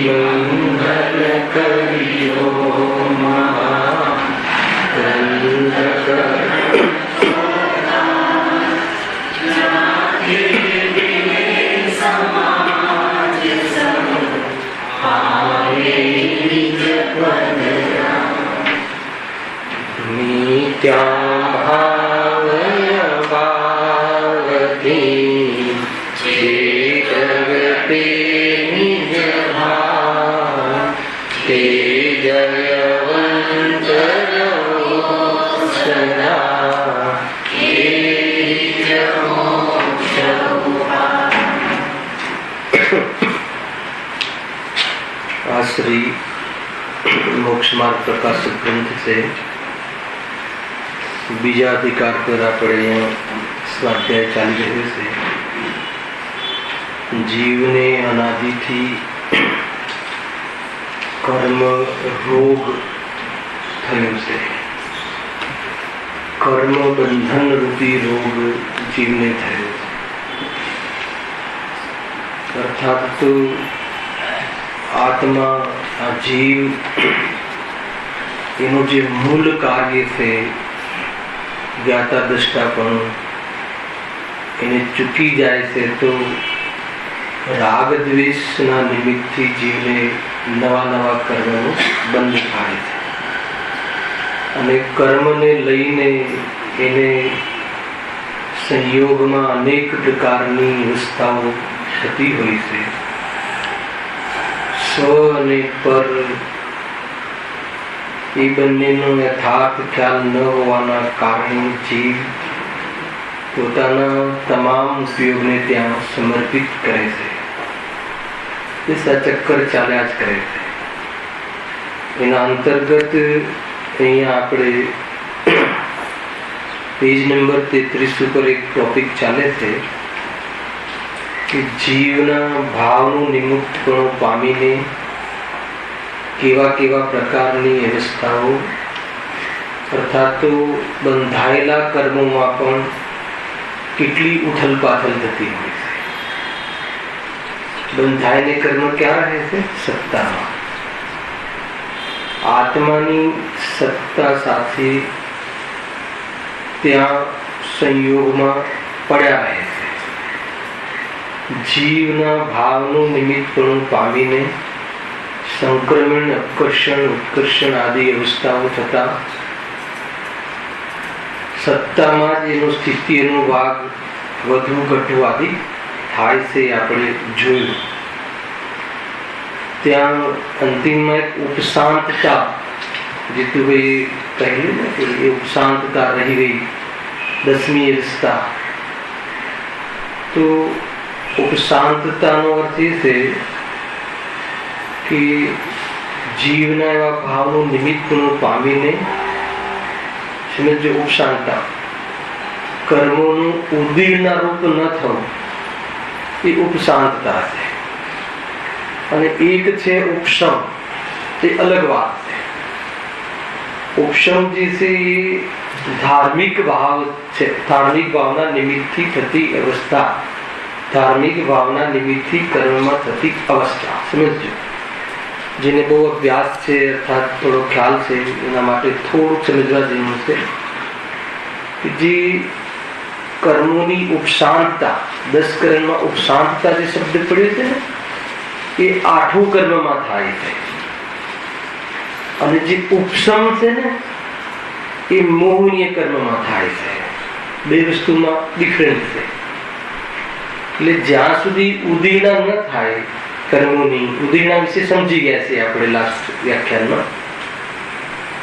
મંગલ કરિયો નિત્યા ભાવય ભાવતી જે જગતે નિજ ભાવ તે જયવંત આ શ્રી મોક્ષ માર્ગ પ્રકાશક ગ્રંથ છે. બીજા અધિકાર પર આપણે અહીંયા સ્વાધ્યાય ચાલી રહ્યો છે. જીવને અનાદિથી કર્મ રોગ થયો છે. કર્મ બંધન રૂપી રોગ જીવને થયો છે. અર્થાત તો આત્મા આ જીવ એનું જે મૂળ કાર્ય છે જ્ઞાતા દ્રષ્ટા પણ એને ચૂકી જાય છે તો રાગ દ્વેષના નિમિત્તથી જીવને નવા નવા કર્મો બંધ થાય છે અને કર્મને લઈને એને સંયોગમાં અનેક પ્રકારની અવસ્થાઓ થતી હોય છે. સ્વ અને પર એ બંનેનો યથાર્થ ખ્યાલ ન હોવાના કારણે જીવ પોતાના તમામ ઉપયોગને ત્યાં સમર્પિત કરે છે. એ સચક્કર ચાલ્યા જ કરે છે. એના અંતર્ગત અહીંયા આપણે પેજ નંબર 33 ઉપર એક ટોપિક ચાલે છે કે જીવના ભાવનું નિમુક્તપણું પામીને કેવા કેવા પ્રકારની અવસ્થાઓ અર્થાત તો બંધાયેલા કર્મોમાં પણ કેટલી ઉથલ પાથલ થતી હોય છે. બંધાઈને કર્મ ક્યાં રહે છે? સત્તામાં. આત્માની સત્તા સાથે ત્યાં સંયોગમાં પડ્યા રહે છે. જીવના ભાવનું નિમિત્તપણું પામીને સંક્રમણ, અપકર્ષણ, ઉત્કર્ષણ આદિ અવસ્થાઓ થતા સત્તામાં જ એનો સ્થિતિ એનો ભાગ વધુ ઘટવું આદિ થાય છે. આપણે જોયું ત્યાં અંતિમમાં એક ઉપશાંતતા જીતુભાઈ કહેલું ને કે એ ઉપશાંતતા રહી ગઈ 10મી અવસ્થા. તો ઉપશાંતતાનો અર્થ એ છે કે જીવના એવા ભાવનું નિમિત્તનું પામીને સમજો ઉપશાંતતા કર્મોનું ઉદીર્ણ રૂપ ન થવું એ ઉપશાંતતા છે. અને એક છે ઉપશમ, તે અલગ વાત છે. ઉપશમ જે છે એ ધાર્મિક ભાવ છે. ધાર્મિક ભાવના નિમિત્તથી થતી અવસ્થા, ધાર્મિક ભાવના નિમિત્તથી કર્મમાં થતી અવસ્થા સમજો. જેને બહુ અભ્યાસ છે અર્થાત થોડો ખ્યાલ છે એના માટે થોડુંક સમજવા જેવું છે કે જે કર્મોની ઉપશાંતતા 10 કર્મમાં ઉપશાંતતા જે શબ્દ પડ્યો છે ને એ 8મું કર્મમાં થાય છે. અને જે ઉપશમ છે ને એ મોહનીય કર્મમાં થાય છે. બે વસ્તુમાં ડિફરન્સ છે. એટલે જ્યાં સુધી ઉદીર્ણા ન થાય કર્મોની, ઉદીર્ણા વિશે સમજી ગયા છે આપણે લાસ્ટ વ્યાખ્યાનમાં.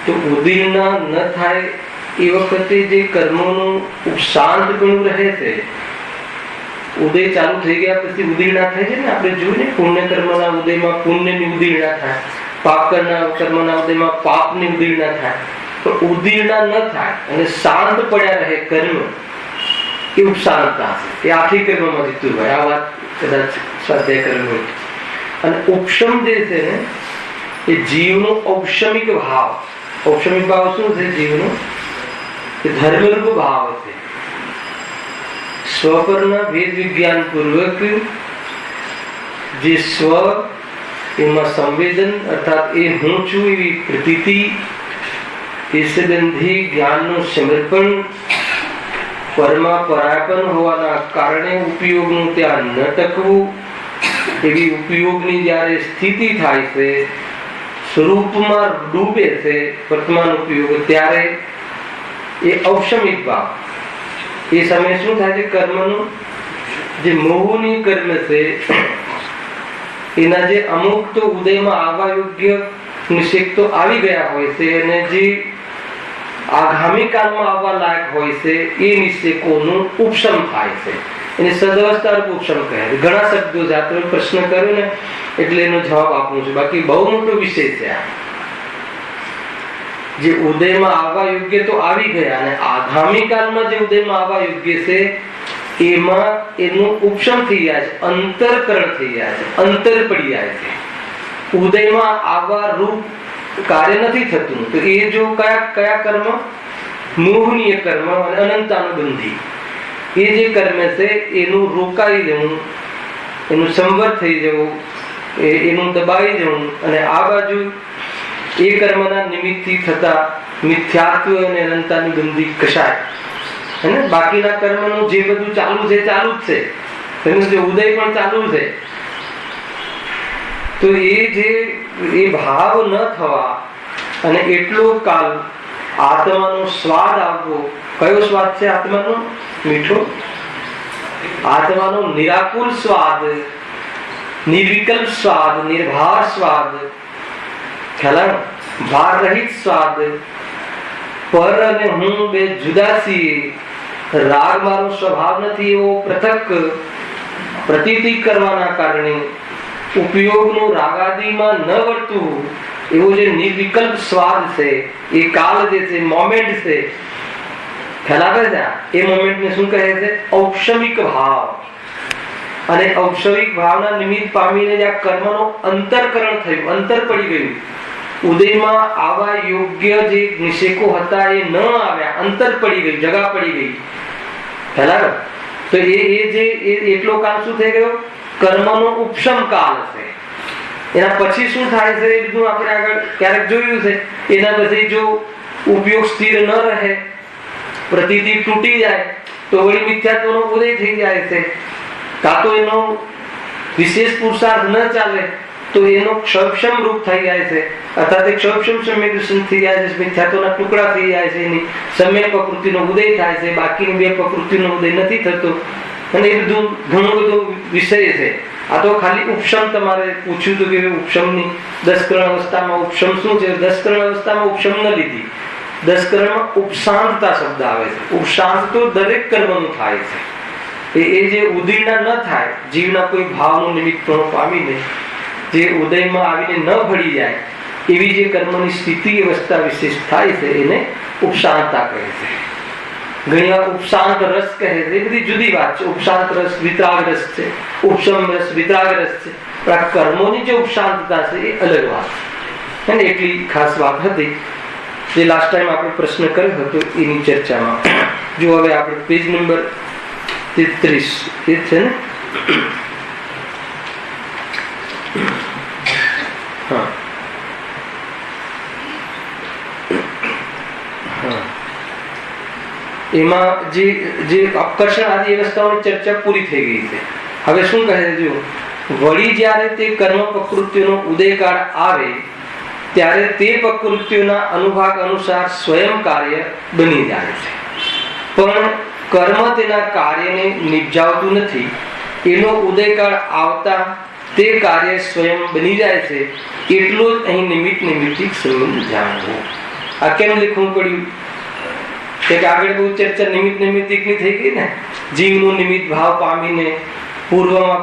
તો ઉદીર્ણા ન થાય એ વખતે જે કર્મોનું ઉપશાંત પણ રહે છે. ઉદય ચાલુ થઈ ગયા પછી ઉદીર્ણા થાય છે ને આપણે જોયું ને પુણ્ય કર્મના ઉદયમાં પુણ્યની ઉદીર્ણા થાય, પાપ કર્મના ઉદયમાં પાપની ઉદીર્ણા થાય. પણ ઉદીર્ણા ન થાય અને શાંત પડ્યા રહે કર્મ એ ઉપશાંતતા છે. એ 8 કર્મમાં જીતું હોય. આ વાત કદાચ સ્વાધ્યાય કરેલું હોય. અને ઉપશમ જે છે ને એ જીવનો ઔપશમિક ભાવ. ઔપશમિક ભાવ શું છે? જીવનો ધર્મરૂપ ભાવ છે. સ્વ પરના ભેદ વિજ્ઞાન પૂર્વક જે સ્વ એમાં સંવેદન અર્થાત એ હું છું એવી પ્રતીતિ, એ સંબંધી જ્ઞાનનું સમર્પણ, પરમા પરાયપન હોવાના કારણે ઉપયોગનું ત્યાં ન ટકવું, એવી ઉપયોગની જ્યારે સ્થિતિ થાય છે, સ્વરૂપમાં ડૂબે છે વર્તમાન ઉપયોગ, ત્યારે એ ઔષમિક ભાવ. એ સમયે શું થાય છે? કર્મનું જે મોહની કર્મ છે એના જે અમુક તો ઉદયમાં આવવા યોગ્ય નિષેક તો આવી ગયા હોય છે, અને જે આગામી કાળમાં આવવા લાયક હોય છે એ નિષેકોનું ઉપશમ થાય છે. એને સદવસ્થા ઉપશમ કહે છે. ઘણા શબ્દો જાતે પ્રશ્ન કર્યો ને એટલે એનો જવાબ આપું છું, બાકી બહુ મોટો વિષય છે આ. જે ઉદયમાં આવવા યોગ્ય તો આવી ગયા, અને આગામી કાળમાં જે ઉદયમાં આવવા યોગ્ય છે એમાં એનું ઉપશમ થઈ જાય છે, અંતરકરણ થઈ જાય છે, અંતર પડી જાય છે. ઉદયમાં આવવા રૂપ કાર્ય નથી થતું. તો એ જો કયા કર્મ? મોહનીય કર્મ અને અનંતાનુબંધી એ જે કર્મ છે એનું રોકાઈ જવું, એનું સંવર થઈ જવું, એનું દબાઈ જવું, અને આ બાજુ એ કર્મના નિમિત્તથી થતા મિથ્યાત્વ અને અનંતાનુબંધી કશાય. અને બાકીના કર્મનું જે બધું ચાલુ છે ચાલુ જ છે, એનું જે ઉદય પણ ચાલુ છે. તો એ ભાવ ન થવા અને એટલો કાલ આત્માનો સ્વાદ આવવો. કયો સ્વાદ છે આત્માનો? મીઠો. આત્માનો નિરાકુલ સ્વાદ, નિર્વિકલ્પ સ્વાદ, નિર્ભાર સ્વાદ, ખ્યાલ, ભાર રહિત સ્વાદ, પર અને હું બે જુદા છીએ, રાગ મારો સ્વભાવ નથી એવો પૃથક પ્રતીતિ કરવાના કારણે ઉપયોગનું રાગાદિમાં ન વર્તવું, એવો જે નિર્વિકલ્પ સ્વાદ છે, એ કાલ જે છે, મોમેન્ટ છે, ખ્યાલ આવે છે? એ મોમેન્ટને શું કહે છે? ઔષમિક ભાવ. અને ઔષમિક ભાવના નિમિત્ત પામીને જે આ કર્મનો અંતરકરણ થયું, અંતર પડી ગયું, ઉદયમાં આવા યોગ્ય જે નિષેકો હતા એ ન આવ્યા, અંતર પડી ગયું, જગા પડી ગઈ. ખ્યાલ આવે? તો એ જે એટલો કાળ શું થઈ ગયો? કર્મનો ઉપશમ કાલ છે. એના પછી શું થાય છે એ બધું આપણે આગળ ક્યારેક જોયું છે. એના પછી જો ઉપયોગ સ્થિર ન રહે, પ્રતીતિ તૂટી જાય, તો વળી મિથ્યાત્વનો ઉદય થઈ જાય છે. કાં તો એનો વિશેષ પુરુષાર્થ ન ચાલે તો એનો ક્ષયક્ષમ રૂપ થઈ જાય છે, અર્થાત ક્ષયક્ષમ સમ્યક થઈ જાય છે, મિથ્યાત્વના ટુકડા થઈ જાય છે, એની સમ્યક પ્રકૃતિનો ઉદય થાય છે, બાકીની બે પ્રકૃતિનો ઉદય નથી થતો. અને એ બધું ઘણો બધો વિષય છે. આ તો ખાલી ઉપશમ તમારે પૂછ્યું હતું કે ઉપશમની 10 કરણ અવસ્થામાં ઉપશમ શું છે? 10 કરણ અવસ્થામાં ઉપશમ ન લીધી. 10 કરણમાં ઉપશાંતતા શબ્દ આવે છે. ઉપશાંત તો દરેક કર્મનું થાય છે. એ જે ઉદીર્ણા ન થાય, જીવના કોઈ ભાવનું નિમિત્ત પામીને જે ઉદયમાં આવીને ન ભળી જાય, એવી જે કર્મની સ્થિતિ અવસ્થા વિશેષ થાય છે એને ઉપશાંતતા કહે છે. ઘણી વાર ઉપશાંત રસ કહે છે. એ બધી જુદી વાત છે. ઉપશાંત રસ વિતરાગ રસ છે, ઉપશમ રસ વિતરાગ રસ છે. પણ આ કર્મોની જે ઉપશાંતતા છે એ અલગ વાત છે. અને એટલી ખાસ વાત હતી જે લાસ્ટ ટાઈમ આપણે પ્રશ્ન કર્યો હતો એની ચર્ચામાં. જો હવે આપણે પેજ નંબર 33 એ છે ને? હા એમાં જે આકર્ષણ આદિ અવસ્થાઓની ચર્ચા પૂરી થઈ ગઈ છે. હવે શું કહે છે? જો વળી જ્યારે તે કર્મ પ્રકૃતિનો ઉદયકાળ આવે ત્યારે તે પ્રકૃતિઓના અનુભાગ અનુસાર સ્વયં કાર્ય બની જાય છે. પણ કર્મ તેના કાર્યને નિપજાવતું નથી. એનો ઉદયકાળ આવતા તે કાર્ય સ્વયં બની જાય છે. એટલો જ અહીં નિમિત્તિક સંબંધ જાણવો. આ કેમ લખવું પડ્યું? કે આગળ બહુ ચર્ચા નિમિત્તિકની થઈ ગઈ ને. જીવનું નિમિત્ત ભાવ પામીને પૂર્વમાં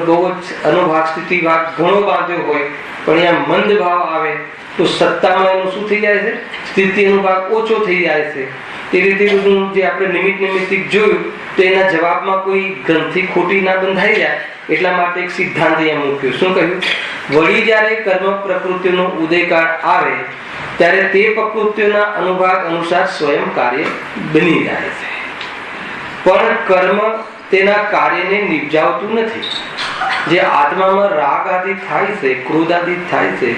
બહુ જ અનુભાગ સ્થિતિ ભાગ ઘણો બાંધ્યો હોય, પણ અહીંયા મંદ ભાવ આવે તો સત્તામાં એનું શું થઈ જાય છે? સ્થિતિ અનુભાગ ઓછો થઈ જાય છે. એ રીતે બધું જે આપણે નિમિત્તિક જોયું તો એના જવાબમાં કોઈ ગ્રંથિ ખોટી ના બંધાઈ જાય એટલા માટે એક સિદ્ધાંત અહીંયા મૂક્યો. શું કહ્યું? વળી જ્યારે કર્મ પ્રકૃતિનો ઉદયકાળ આવે ત્યારે તે પ્રકૃતિઓના અનુભાગ અનુસાર સ્વયં કાર્ય બની જાય છે. પણ કર્મ તેના કાર્યને નિપજાવતું નથી. જે આત્મામાં રાગ આદિ થાય છે, ક્રોધ આદિ થાય છે,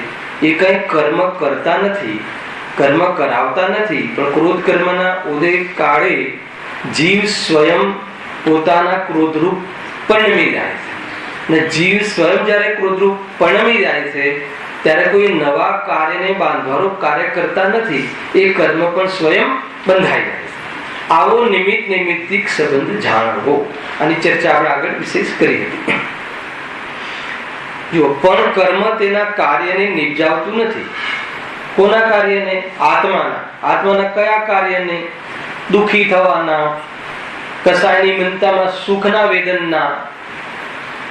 એ કઈ કર્મ કરતા નથી, કર્મ કરાવતા નથી, પણ ક્રોધ કર્મના ઉદય કાળે જીવ સ્વયં પોતાના ક્રોધરૂપ પરિણમી જાય છે. ને જીવ સ્વયં જ્યારે ક્રોધરૂપ પરિણમી જાય છે ત્યારે કોઈ નવા કાર્યને બાંધવાનો કાર્ય કરતા નથી, એ કર્મ પણ સ્વયં બંધાઈ જાય છે. આવો નિમિત્ત નૈમિત્તિક સંબંધ જાણવો, આની ચર્ચા આપણે આગળ વિશેષ કરી હતી. જો પણ કર્મ તેના કાર્યને નિપજાવતું નથી. કોના કાર્યને? આત્માના. આત્માના કયા કાર્યને? દુઃખી થવાના, કસાયની મનતામાં સુખના વેદનના,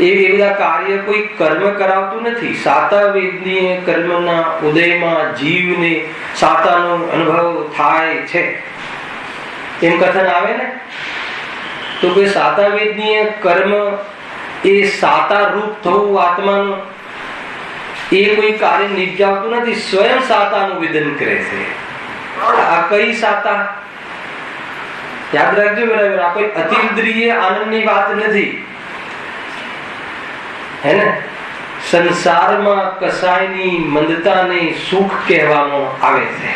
એ બધા કાર્ય કોઈ કર્મ કરાવતું નથી. સાતા વેદનીય કર્મના ઉદયમાં જીવને સાતાનો અનુભવ થાય છે એમ કથન આવે ને, તો કોઈ સાતા વેદનીય કર્મ એ સાતા રૂપ થવું આત્માનું, એ કોઈ કાર્ય નિપજાવતું નથી, સ્વયં સાતાનું વેદન કરે છે. આ કઈ સાતા? યાદ રાખજો બરાબર, આ કોઈ અતિન્દ્રિય આનંદની વાત નથી, હે ને? સંસારમાં કસાયની મંદતાને સુખ કહેવામાં આવે છે.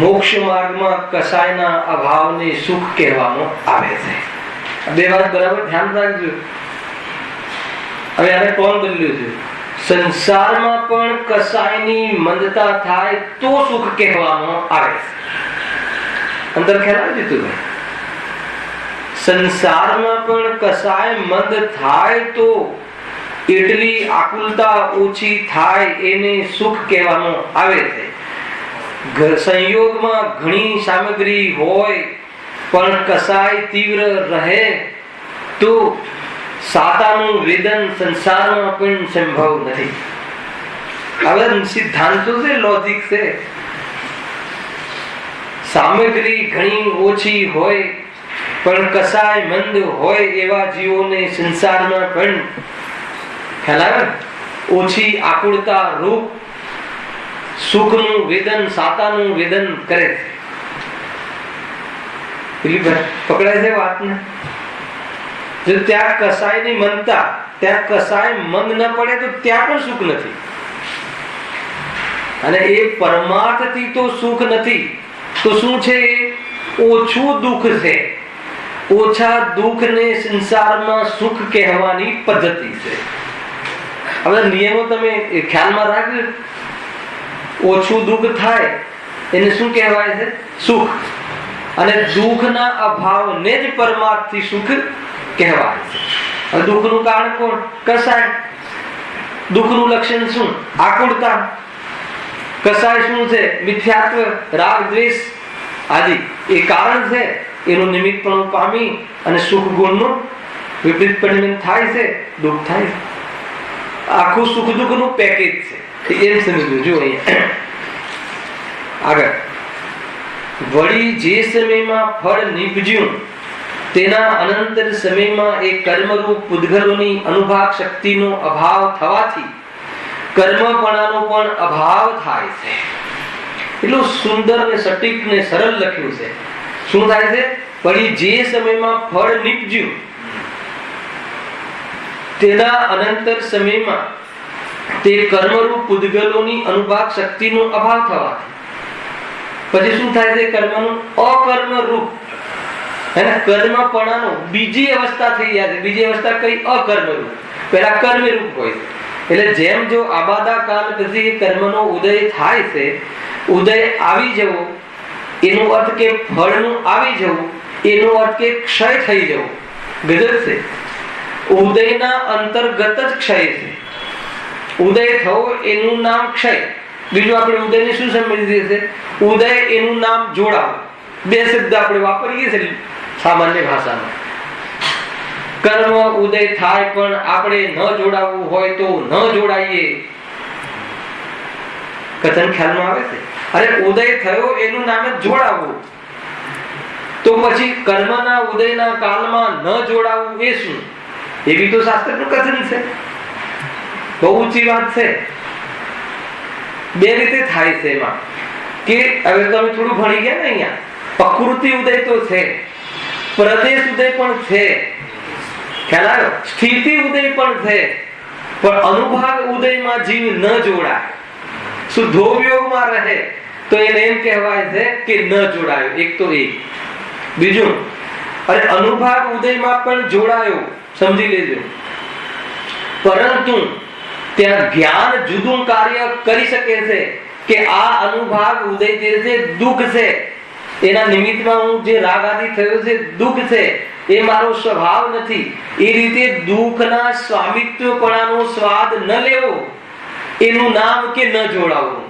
મોક્ષ માર્ગમાં કસાયના અભાવને સુખ કહેવામાં આવે છે. બે વાત બરાબર ધ્યાન રાખજો. હવે આને કોણ બદલ્યું છે? સંસારમાં પણ કસાયની મંદતા થાય તો સુખ કહેવામાં આવે છે. અંદર ખ્યાલ આવી દીધું ભાઈ? સંસારમાં પણ કસાય મંદ થાય તો એટલી આકુલતા ઓછી થાય એને સુખ કહેવામાં આવે છે. સંયોગમાં ઘણી સામગ્રી હોય પણ કસાય તીવ્ર રહે તો સાતાનું વેદન સંસારમાં પણ સંભવ નથી. હવે સિદ્ધાંતો છે, લોજિક છે. સામગ્રી ઘણી ઓછી હોય પણ કસાય મંદ હોય એવા જીવોને સંસારમાં પણ ખ્યાલ આવે, ઓછી આકુળતા રૂપ સુખનું વેદન, સાતાનું વેદન કરે છે. પકડાય છે વાતને? જો ત્યાં કસાયની મનતા, ત્યાં કસાય મંદ ન પડે તો ત્યાં પણ સુખ નથી. અને એ પરમાર્થથી તો સુખ નથી, તો શું છે? ઓછું દુઃખ છે. ઓછા દુઃખને સંસારમાં સુખ કહેવાની પદ્ધતિ છે. હવે નિયમો તમે ખ્યાલમાં રાખજો. ઓછું દુઃખ થાય એને શું કહેવાય છે? સુખ. અને દુઃખના અભાવને જ પરમાર્થથી સુખ કહેવાય છે. હવે દુઃખનું કારણ કોણ? કસાય. દુઃખનું લક્ષણ શું? આકુળતા. કસાય શું છે? મિથ્યાત્વ, રાગ, દ્વેષ આદિ એ કારણ છે. એનું નિમિત્તપણું પામી અને સુખ ગુણનું વિપરીત પરિણામ થાય છે, દુઃખ થાય છે. આખું સુખ દુઃખનું પેકેજ છે, એમ સમજવું. જો અહીંયા આગળ, વળી જે સમયમાં ફળ નીપજ્યું તેના અનંતર સમયમાં એ કર્મરૂપ પૂતગલોની અનુભાગ શક્તિનો અભાવ થવાથી કર્મપણાનો પણ અભાવ થાય છે. એટલું સુંદર ને સટીક ને સરળ લખ્યું છે. શું થાય છે? વળી જે સમયમાં ફળ નીપજ્યું તેના અનંતર સમયમાં તે કર્મરૂપ પૂતગલોની અનુભાગ શક્તિનો અભાવ થવાથી પછી શું થાય છે? કર્મનું અકર્મ રૂપ, હે ને, કર્મપણાનો બીજી અવસ્થા થઈ જાય છે. બીજી અવસ્થા કઈ? અકર્મ રૂપ. પેલા કર્મ રૂપ હોય છે. એટલે જેમ જો આબાદા કાલ પછી કર્મનો ઉદય થાય છે, ઉદય આવી જવો એનો અર્થ કે ફળનું આવી જવું, એનો અર્થ કે ક્ષય થઈ જવું. ગજબ છે. ઉદયના અંતર્ગત જ ક્ષય છે. ઉદય થવો એનું નામ ક્ષય. બીજું આપણે ઉદયને શું સમજીએ છીએ? ઉદય એનું નામ જોડાવું. બે શબ્દ આપણે વાપરીએ છીએ સામાન્ય ભાષામાં. કર્મ ઉદય થાય પણ આપણે ન જોડાવવું હોય તો ન જોડાઈએ. કથન ખ્યાલમાં આવે છે? અરે ઉદય થયો એનું નામ જ જોડાવવું, તો પછી કર્મના ઉદયના કાળમાં ન જોડાવવું એ શું? એ બી તો શાસ્ત્રનું કથન છે. બહુ ઊંચી વાત છે. બે રીતે થાય છે એમાં કે હવે તમે થોડું ભણી ગયા ને, અહીંયા પ્રકૃતિ ઉદય તો છે, પ્રદેશ ઉદય પણ છે. ખ્યાલ આવ્યો? સ્થિતિ ઉદય પણ છે, પણ અનુભાગ ઉદયમાં જીવ ન જોડાય, શુદ્ધોપયોગમાં રહે તો એને એમ કહેવાય છે કે ન જોડાયો. એક તો એ. બીજું, અરે અનુભાગ ઉદયમાં પણ જોડાયો, સમજી લેજો, પરંતુ ત્યાં જ્ઞાન જુદું કાર્ય કરી શકે છે કે આ અનુભાગ ઉદય જે છે દુઃખ છે, એના નિમિત્તમાં હું જે રાગ આદિ થયો છે દુઃખ છે, એ મારો સ્વભાવ નથી. એ રીતે દુઃખના સ્વામિત્વપણાનો સ્વાદ ન લેવો, એનું નામ કે ન જોડાવવું.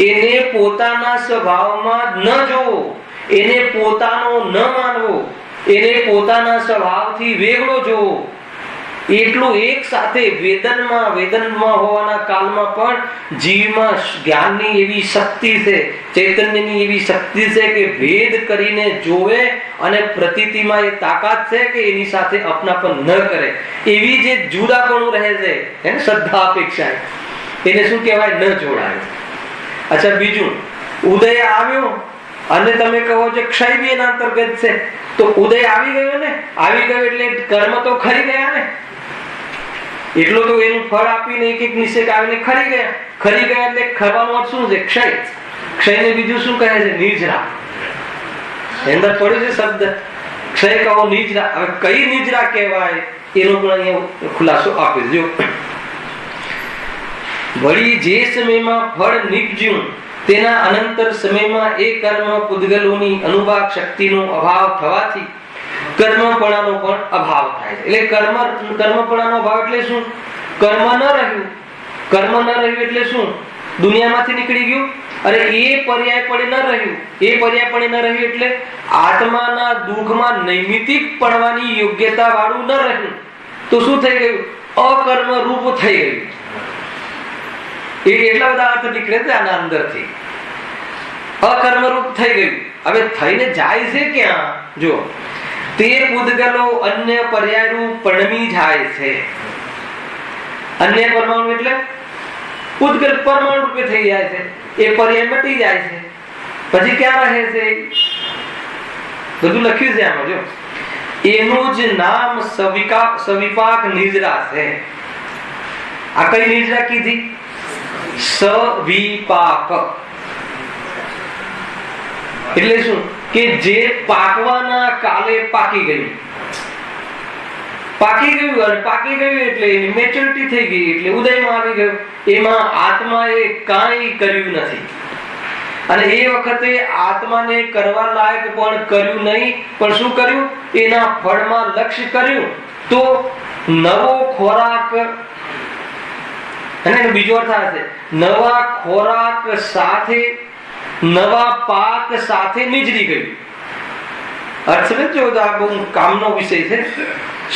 એને પોતાના સ્વભાવમાં ન જોવો, એને પોતાનો ન માનવો, એને પોતાના સ્વભાવથી વેગળો જોવો. એટલું એક સાથે વેદનમાં હોવાના કાળમાં પણ જીવમાં જ્ઞાનની એવી શક્તિ છે, ચૈતન્યની એવી શક્તિ છે કે ભેદ કરીને જોવે અને પ્રતીતિમાં એ તાકાત છે કે એની સાથે અપનાપન ન કરે. એવી જે જુદાપણું રહે છે એને શ્રદ્ધા અપેક્ષા, એને શું કહેવાય? ન જોડાય. અચ્છા, બીજું, ઉદય આવ્યો અને તમે કહો છો ક્ષય બી એના અંતર્ગત છે, તો ઉદય આવી ગયો ને, આવી ગયો એટલે કર્મ તો ખરી ગયા ને. એટલું તો એનું ફળ આપીને એક એક નિષેક આવીને ખરી ગયા. ખરી ગયા એટલે ખરવાનો અર્થ શું છે? ક્ષય. ક્ષયને બીજું શું કહે છે? નિજરા. અંદર પડ્યો છે શબ્દ ક્ષય, કહો નિજરા. હવે કઈ નિજરા કહેવાય એનો પણ અહીંયા ખુલાસો આપી દો. વળી જે સમયમાં ફળ નીપજ્યું તેના અનંતર સમયમાં એ કર્મ પૂદગલોની અનુભાગ શક્તિનો અભાવ થવાથી કર્મપણાનો પણ અભાવ થાય છે. એટલે કર્મપણાનો અભાવ એટલે શું? કર્મ ન રહ્યું. કર્મ ન રહ્યું એટલે શું? દુનિયામાંથી નીકળી ગયું. અરે એ પર્યાયપણે ન રહ્યું. એ પર્યાયપણે ન રહ્યું એટલે આત્માના દુઃખમાં નૈમિતિક પડવાની યોગ્યતા વાળું ન રહ્યું. તો શું થઈ ગયું? અકર્મ રૂપ થઈ ગયું. એ એટલા બધા અર્થ નીકળે છે આના અંદરથી. અકર્મરૂપ થઈ ગયું. હવે થઈને જાય છે ક્યાં? જો તે પૂદગલો અન્ય પર્યાયરૂપ પરણમી જાય છે. અન્ય પરમાણુ એટલે પૂદગલ પરમાણુ રૂપે થઈ જાય છે. એ પર્યાય મટી જાય છે. પછી ક્યાં રહે છે? બધું લખ્યું છે આમાં. જો એનું જ નામ સવિપાક નિજરા છે. આ કઈ નિજરા કીધી? સવિપાક. એટલે શું? કે જે પાકવાના કાલે પાકી ગયું. પાકી ગયું એટલે એની મેચ્યોરિટી થઈ ગઈ, એટલે ઉદયમાં આવી ગયું. એમાં આત્માએ કાંઈ કર્યું નથી. અને એ વખતે આત્માને કરવા લાયક પણ કર્યું નહીં, પણ શું કર્યું? એના ફળમાં લક્ષ્ય કર્યું. તો નવો ખોરાક, અને એનો બીજો અર્થ આ છે, નવા ખોરાક સાથે નવા પાક સાથે નીજરી ગયું. અર્થ સમજો, આ બહુ કામનો વિષય છે.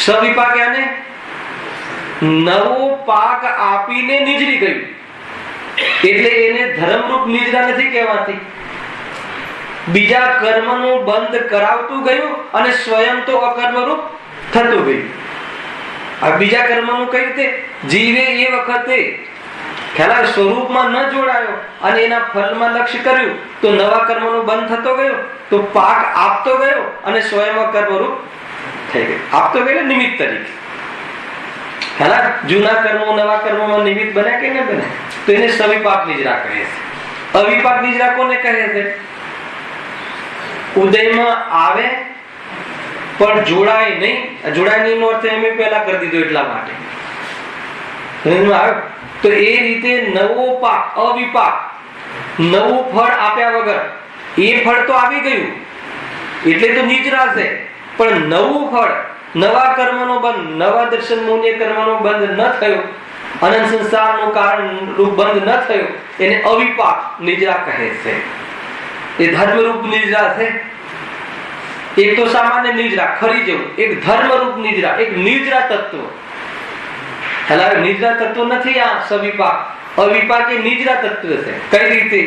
સવિપાક આને નવો પાક આપીને નીજરી ગયું. એટલે એને ધર્મરૂપ નિજરા નથી કહેવાતી. બીજા કર્મનું બંધ કરાવતું ગયું અને સ્વયં તો અકર્મરૂપ થતું ગયું. આ બીજા કર્મનું કઈ રીતે? જીવે એ વખતે ખ્યાલ સ્વરૂપમાં ન જોડાયો અને એના ફળમાં લક્ષ્ય કર્યું, તો નવા કર્મનો બંધ થતો ગયો, તો પાક આપતો ગયો અને સ્વયં કર્મરૂપ થઈ ગયો. આપતો ગયો નિમિત્ત તરીકે. ખ્યાલ જૂના કર્મો નવા કર્મોમાં નિમિત્ત બન્યા કે ન બન્યા? તો એને સવિપાક નિજરા કહે છે. અવિપાક નિજરા કોને કહે છે? ઉદયમાં આવે પણ જોડાય નહીં. જોડાય નહીં નો અર્થ એમ પહેલા કરી દીધો એટલા માટે. તો એ રીતે નવો પાક, અવિપાક, નવું ફળ આપ્યા વગર, એ ફળ તો આવી ગયું એટલે તો નિજરા છે, પણ નવું ફળ, નવા કર્મનો બંધ, નવા દર્શન મૂલ્ય કર્મનો બંધ ન થયો, અનંત સંસારનું કારણ રૂપ બંધ ન થયો, એને અવિપાક નિજરા કહે છે. એ ધર્મરૂપ નિજરા છે. એક તો સામાન્ય નિજરા, ખરી જવું. એક ધર્મરૂપ નિજરા, એક નિજરા તત્વ. એટલે નિજરા તત્વ નથી આ સવિપાક. અવિપાક એ નિજરા તત્વ છે. કઈ રીતે?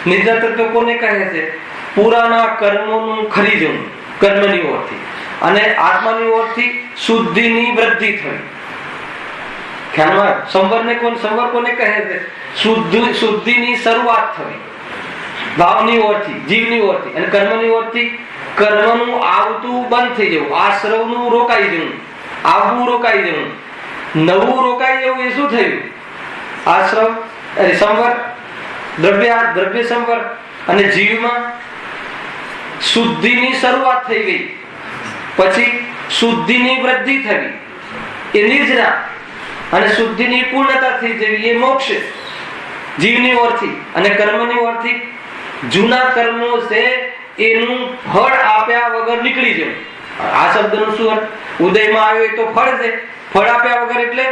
નિજરા તત્વ કોને કહે છે? પુરાના કર્મોનું ખરી જવું, કર્મની ઓરથી અને આત્માની ઓરથી શુદ્ધિની વૃદ્ધિ થઈ. ખ્યાલમાં સંવર કોને કહે છે? શુદ્ધિની શરૂઆત થઈ ભાવની ઓરથી, જીવની ઓરથી, અને કર્મની ઓરથી કર્મનું આવતું બંધ થઈ જવું, આશ્રવનું રોકાઈ જવું, આવવું રોકાઈ જવું, નવું રોકાઈ જવું. એ શું થયું? આશ્રવ સંવર, દ્રવ્ય સંવર, અને જીવમાં શુદ્ધિની શરૂઆત થઈ ગઈ, પછી શુદ્ધિની વૃદ્ધિ થવી એ નિર્જરા, અને શુદ્ધિની પૂર્ણતા થઈ જવી એ મોક્ષ જીવની ઓરથી. અને કર્મની ઓરથી જૂના કર્મો છે એનું ફળ આપ્યા વગર નીકળી જવું. આ શબ્દનું શું અર્થ? ઉદયમાં આવ્યો એ તો ફળ છે, ફળ આપ્યા વગર એટલે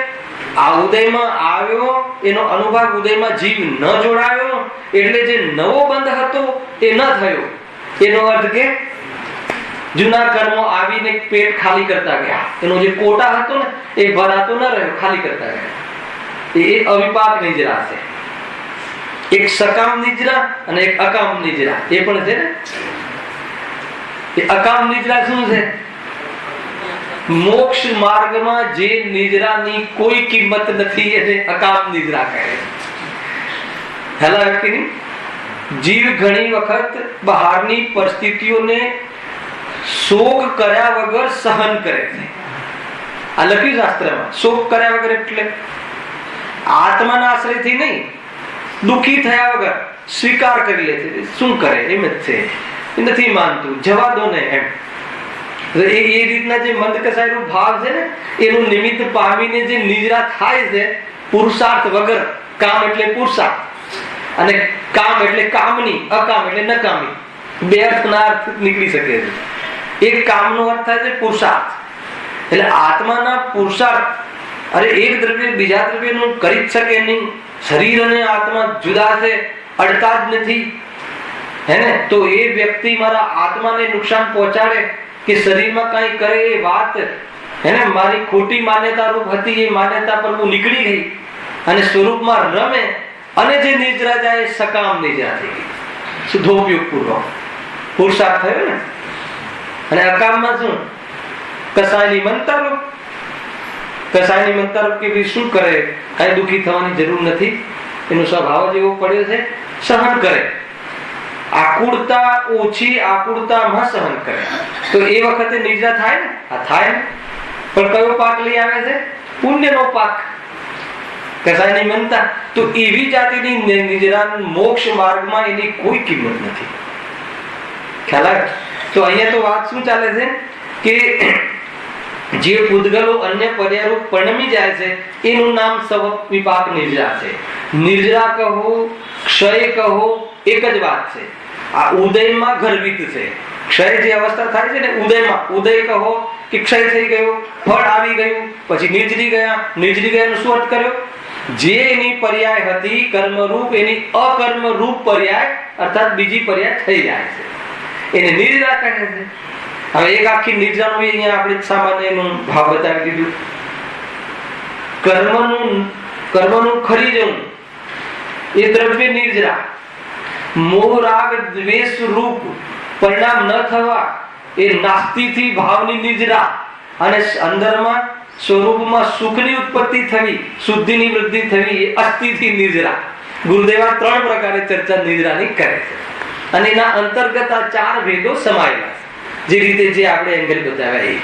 આ ઉદયમાં આવ્યો એનો અનુભવ ઉદયમાં જીવ ન જોડાયો એટલે જે નવો બંધ હતો એ ન થયો. એનો અર્થ કે જૂના કર્મો આવીને પેટ ખાલી કરતા ગયા, એનો જે કોટા હતો ને એ ભરાતો ન રહ્યો, ખાલી કરતા ગયા. એ અવિપાક નિજરા છે. એક સકામ નિજરા અને એક અકામ નિજરા એ પણ છે ને. એ અકામ નિજરા શું છે? મોક્ષ માર્ગમાં જે નિજરાની કોઈ કિંમત નથી એને અકામ નિજરા કહે. હેલા કે જીવ ઘણી વખત બહારની પરિસ્થિતિઓને શોક કર્યા વગર સહન કરે છે. આ લખ્યું શાસ્ત્રમાં. શોક કર્યા વગર એટલે આત્માના આશ્રયથી નહીં, દુઃખી થયા વગર સ્વીકાર કરી લે છે. શું કરે? એમ જ છે, નથી માનતું, જવા દો ને એમ. એ રીતના જે મંદ કસાયનો ભાવ છે ને એનું નિમિત્ત પામીને જે નિજરા થાય છે પુરુષાર્થ વગર. કામ એટલે પુરુષાર્થ અને કામ એટલે કામની, અકામ એટલે નકામી. બે અર્થના અર્થ નીકળી શકે છે. એક કામનો અર્થ થાય છે પુરુષાર્થ, એટલે આત્માના પુરુષાર્થ. અરે એક દ્રવ્ય બીજા દ્રવ્યનું કરી જ શકે નહીં. શરીર અને આત્મા જુદા છે, અડતા જ નથી, હે ને? તો એ વ્યક્તિ મારા આત્માને નુકસાન પહોંચાડે કે શરીરમાં કઈ કરે એ વાત, હે ને, મારી ખોટી માન્યતા રૂપ હતી એ માન્યતા પર હું નીકળી ગઈ અને સ્વરૂપમાં રમે, અને જે નિજરા જાય સકામ નિજરા થઈ ગઈ, શુદ્ધોપયોગ પૂર્વક પુરુષાર્થ થયો ને. અને અકામમાં શું? કસાયની મનતા રૂપ. કસાયની મનતા રૂપ કે શું કરે? કઈ દુઃખી થવાની જરૂર નથી, એનો સ્વભાવ જ એવો પડ્યો છે, સહન કરે. આકુળતા ઓછી આકુળતામાં સહન કરે તો એ વખતે નિજરા થાય ને. આ થાય ને, પણ કયો પાક લઈ આવે છે? પુણ્યનો પાક, કસાયની મનતા. તો એવી જાતિની નિજરા મોક્ષ માર્ગમાં એની કોઈ કિંમત નથી. ખ્યાલ આવે? તો અહીંયા તો વાત શું ચાલે છે કે જે પૂતગલો અન્ય પર્યારૂપ પરિણમી જાય છે એનું નામ વિપાક નિર્જરા છે. નિર્જરા કહો, ક્ષય કહો, એક જ વાત છે. આ ઉદયમાં ગર્વિત છે. ક્ષય જે અવસ્થા થાય છે ને ઉદયમાં, ઉદય કહો કે ક્ષય થઈ ગયો, ફળ આવી ગયું, પછી નિર્જરી ગયા. નિર્જરી ગયા શું અર્થ કર્યો? જે એની પર્યાય હતી કર્મરૂપ, એની અકર્મરૂપ પર્યાય અર્થાત બીજી પર્યાય થઈ જાય છે, એને નિર્જરા કહે છે. હવે એક આખી નિર્જરાનું અહીંયા આપણે સામાન્ય એનું ભાવ બતાવી દીધું. કર્મનું ખરી જવું એ દ્રવ્ય નિર્જરા. મોહ રાગ દ્વેષ રૂપ પરિણામ ન થવા એ નાસ્તિથી ભાવની નિર્જરા. અને અંદરમાં સ્વરૂપમાં સુખની ઉત્પત્તિ થવી, શુદ્ધિની વૃદ્ધિ થવી એ અસ્થિથી નિર્જરા. ગુરુદેવા 3 પ્રકારે ચર્ચા નિર્જરાની કરે છે અને એના અંતર્ગત આ 4 ભેદો સમાયેલા છે. જે રીતે જે આપણે એંગલ બતાવ્યા એ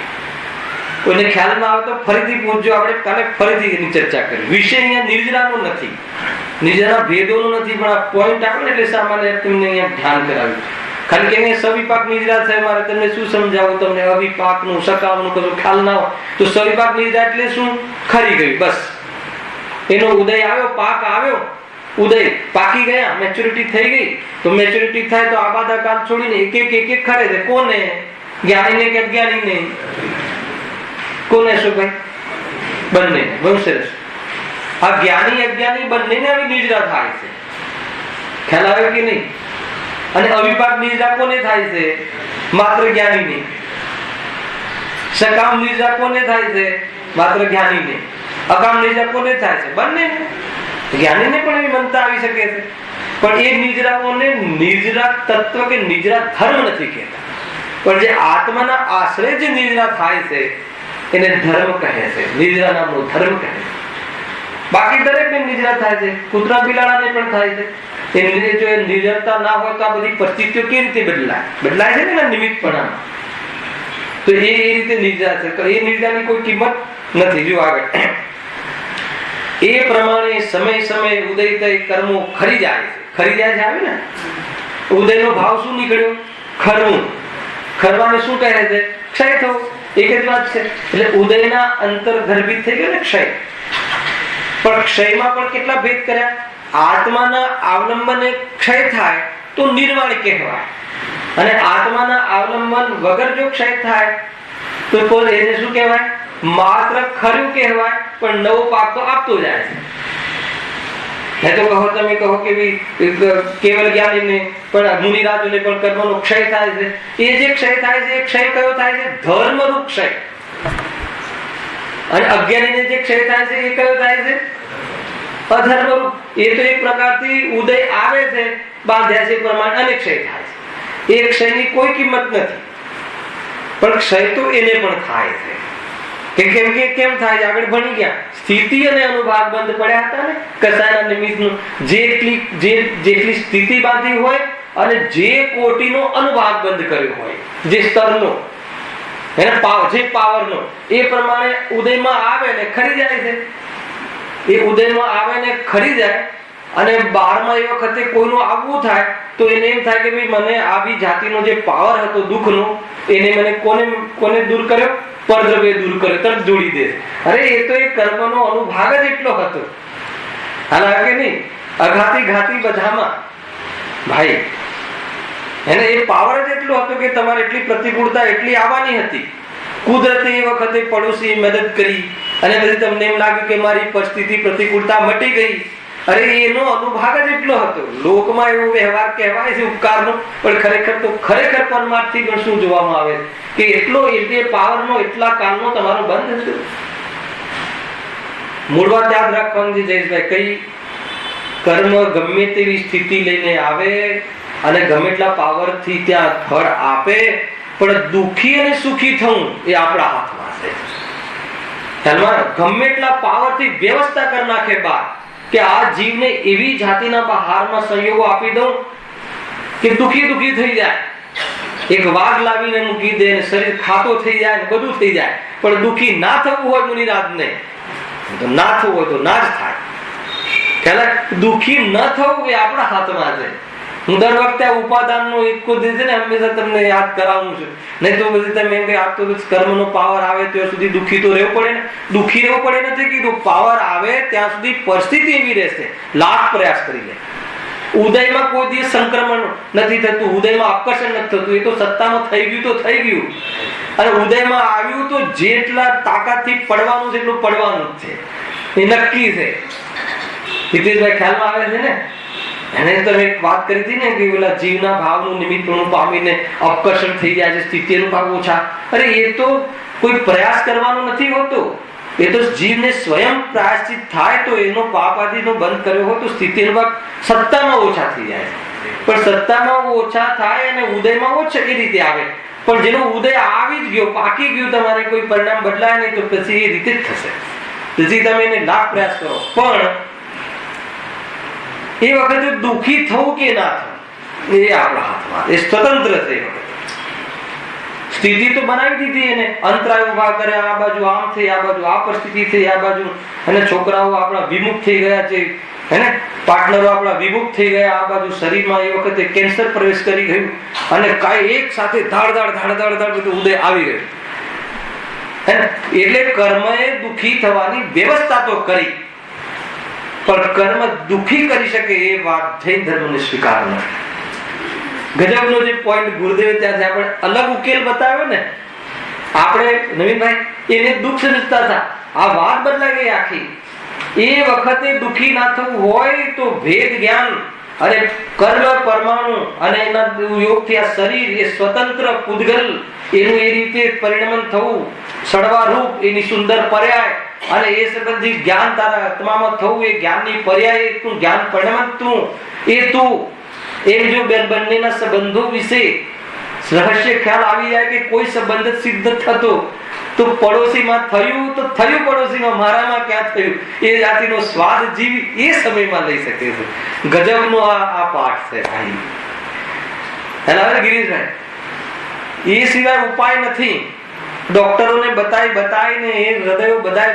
કોઈને ખ્યાલ ના આવે તો ફરીથી પૂછજો, આપણે કાલે ફરીથી એની ચર્ચા કરી. વિષય અહીંયા નિર્જરાનો નથી, નિર્જરા ભેદોનો નથી, પણ આ પોઈન્ટ આવે ને એટલે સામાન્ય તમને અહીંયા ધ્યાન કરાવ્યું. ખાલી કે અહીંયા સવિપાક નિર્જરા છે, મારે તમને શું સમજાવું? તમને અવિપાકનું સકામનું કશું ખ્યાલ ના હોય તો સવિપાક નિર્જરા એટલે શું? ખરી ગયું, બસ. એનો ઉદય આવ્યો, પાક આવ્યો, ઉદય પાકી ગયા, મેચ્યોરિટી થઈ ગઈ. તો મેચ્યોરિટી થાય તો આબાદા કાળ છોડીને એક એક ખરે છે. કોને? જ્ઞાનીને કે અજ્ઞાનીને? કોને? શું ભાઈ? બંને. બહુ સરસ. આ જ્ઞાની અજ્ઞાની બંનેને આવી નિજરા થાય છે. ખ્યાલ આવે કે નહીં? અને અવિપાક નિજરા કોને થાય છે? માત્ર જ્ઞાનીને. સકામ નિજરા કોને થાય છે? માત્ર જ્ઞાનીને. અકામ નિજરા કોને થાય છે? બંને. જ્ઞાનીને પણ એવી મનતા આવી શકે છે, પણ એ નિજરાઓને નિજરા તત્વ કે નિજરા ધર્મ નથી કહેતા. પણ જે આત્માના આશ્રય જે નિજરા થાય છે એને ધર્મ કહે છે. નિજરા નામનો ધર્મ કહે છે. બાકી દરેકને નિજરા થાય છે. કૂતરા બિલાડાને પણ થાય છે. એમને જો નિર્જરતા ના હોય તો આ બધી પરિસ્થિતિઓ કેવી રીતે બદલાય છે ને નિમિત્તપણામાં. તો એ રીતે નિર્જા છે. એ નિર્જાની કોઈ કિંમત નથી. જો આગળ એ પ્રમાણે સમય સમય ઉદય થઈ કર્મો ખરી જાય છે આવે ને. ઉદયનો ભાવ શું નીકળ્યો? ખરવું. ખરવાને શું કહે છે? ક્ષય થવું. એક જ વાત છે. એટલે ઉદયના અંતર ગર્ભિત થઈ ગયો ને ક્ષય. પણ ક્ષયમાં પણ કેટલા ભેદ કર્યા? આત્માના અવલંબને ક્ષય થાય તો નિર્વાણ કહેવાય, અને આત્માના અવલંબન વગર જો ક્ષય થાય તો એને શું કહેવાય? માત્ર ખરું કહેવાય, પણ નવો પાક તો આપતો જાય છે. તો કહો તમે કહો કે કેવલ જ્ઞાનીને પણ મુનિરાજોને પણ કર્મનો ક્ષય થાય છે. એ જે ક્ષય થાય છે એ ક્ષય કયો થાય છે? ધર્મરૂપ ક્ષય. અને અજ્ઞાનીને જે ક્ષય થાય છે એ કયો થાય છે? અધર્મરૂપ. એ તો એક પ્રકારથી ઉદય આવે છે બાંધ્યા છે પ્રમાણે અને ક્ષય થાય છે. એ ક્ષયની કોઈ કિંમત નથી, પણ ક્ષય તો એને પણ થાય છે. કેમ થાય છે? આગળ ભણી ગયા. સ્થિતિ અને અનુભાગ બંધ પડ્યા હતા ને કસાયના નિમિત્તનું. જેટલી સ્થિતિ બાંધી હોય અને જે કોટીનો અનુભાગ બંધ કર્યો હોય, જે સ્તરનો જે પાવરનો, એ પ્રમાણે ઉદયમાં આવે ને ખરી જાય છે. એ ઉદયમાં આવે ને ખરી જાય, અને 12માં એ વખતે કોઈનું આવવું થાય તો એને એમ થાય કે ભાઈ મને આવી જાતિનો જે પાવર હતો દુઃખનો, એને મને કોને દૂર કર્યો? પરદ્રવ્ય દૂર કર્યો, તરત જોડી દે. અરે એ તો એ કર્મનો અનુભાગ જ એટલો હતો. હાલાકે નહીં અઘાતી ઘાતી બધામાં ભાઈ એને એ પાવર જ એટલો હતો કે તમારે એટલી પ્રતિકૂળતા એટલી આવવાની હતી. કુદરતે એ વખતે પડોશી મદદ કરી અને પછી તમને એમ લાગ્યું કે મારી પરિસ્થિતિ પ્રતિકૂળતા મટી ગઈ. અરે એનો અનુભાગ જ એટલો હતો. લોકમાં એવો વ્યવહાર કહેવાય છે ઉપકારનો, પણ ખરેખર પરમાર્થથી પણ શું જોવામાં આવે કે એટલો એટલે પાવરનો એટલા કાળનો તમારો બંધ હતો. મૂળ વાત યાદ રાખવાની છે જયેશભાઈ. કઈ કર્મ ગમે તેવી સ્થિતિ લઈને આવે અને ગમે એટલા પાવરથી ત્યાં ફળ આપે, પણ દુઃખી અને સુખી થવું એ આપણા હાથમાં છે. ગમે એટલા પાવરથી વ્યવસ્થા કરી નાખે બાર કે આ જીવને એવી જાતિના બહારમાં સંયોગો આપી દઉં કે દુઃખી થઈ જાય. એક વાઘ લાવીને મૂકી દે, શરીર ખાતો થઈ જાય, બધું થઈ જાય, પણ દુઃખી ના થવું હોય મુનિરાજને તો ના થવું હોય તો ના જ થાય. દુઃખી ન થવું એ આપણા હાથમાં છે. હું દર વખતે ઉપાદાનનો એક છે ને હંમેશા તમને યાદ કરાવું છું. નહીં તો બધી તમે એમ કે આ તો કર્મનો પાવર આવે ત્યાં સુધી દુઃખી તો રહેવું પડે ને. દુઃખી રહેવું પડે નથી કીધું. પાવર આવે ત્યાં સુધી પરિસ્થિતિ એવી રહેશે, લાખ પ્રયાસ કરી લે. ઉદયમાં કોઈ દિવસ સંક્રમણ નથી થતું, ઉદયમાં આકર્ષણ નથી થતું. એ તો સત્તામાં થઈ ગયું તો થઈ ગયું, અને ઉદયમાં આવ્યું તો જેટલા તાકાતથી પડવાનું છે એટલું પડવાનું જ છે. એ નક્કી છે. હિતેશભાઈ ખ્યાલમાં આવે છે ને? એને તમે વાત કરી હતી ને કે ઓલા જીવના ભાવનું નિમિત્તપણું પામીને અપકર્ષણ થઈ જાય છે, સ્થિતિનો ભાવ ઓછા. અરે એ તો કોઈ પ્રયાસ કરવાનો નથી હોતો. એ તો જીવને સ્વયં પ્રાયશ્ચિત થાય તો એનો પાપ આદિનો બંધ કર્યો હોય તો સ્થિતિનો ભાગ સત્તામાં ઓછા થઈ જાય. પણ સત્તામાં ઓછા થાય અને ઉદયમાં ઓછા એ રીતે આવે. પણ જેનો ઉદય આવી જ ગયો, પાકી ગયું, તમારે કોઈ પરિણામ બદલાય નહીં તો પછી એ રીતે જ થશે. પછી તમે એને લાખ પ્રયાસ કરો, પણ એ વખતે દુઃખી થવું કે ના થવું એ આપણા હાથમાં. એ સ્વતંત્ર છે. સ્થિતિ તો બનાવી દીધી એને. અંતરાય ઉભા કરે, આ બાજુ આમ થઈ, આ બાજુ આ પરિસ્થિતિ થઈ, આ બાજુ અને છોકરાઓ આપણા વિમુખ થઈ ગયા છે, હેને પાર્ટનરો આપણા વિમુખ થઈ ગયા. આ બાજુ શરીરમાં એ વખતે કેન્સર પ્રવેશ કરી ગયું અને કાંઈ એક સાથે ધાડ બધું ઉદય આવી ગયું. એટલે કર્મએ દુઃખી થવાની વ્યવસ્થા તો કરી, પણ કર્મ દુઃખી કરી શકે એ વાત જૈન ધર્મને સ્વીકાર નથી. ગજબનો જે પોઈન્ટ ગુરુદેવે ત્યાંથી આપણે અલગ ઉકેલ બતાવ્યો ને, આપણે નવીનભાઈ એને દુઃખ સમજતા હતા. આ વાત બદલાઈ ગઈ આખી. એ વખતે દુઃખી ના થવું હોય તો ભેદ જ્ઞાન અને કર્મ પરમાણુ અને એના યોગથી આ શરીર એ સ્વતંત્ર પૂદગલ એનું એ રીતે પરિણમન થવું, સડવારૂપ એની સુંદર પર્યાય અને એ સંબંધી જ્ઞાન તારા આત્મામાં થવું, એ જ્ઞાનની પર્યાય તું જ્ઞાન પરિણમન તું એ તું એમ જો બંનેના સંબંધો વિશે રહસ્ય ખ્યાલ આવી જાય કે કોઈ સંબંધ સિદ્ધ થતો તો પડોશીમાં થયું તો થયું, પડોશીમાં મારામાં ક્યાં થયું, એ જાતિનો સ્વાદ જીવી એ સમયમાં લઈ શકે છે. ગજબનો આ પાઠ છે ભાઈ. હવે ગિરીશભાઈ, એ સિવાય ઉપાય નથી. ડોક્ટરોને બતાવીને એ હૃદયો બધા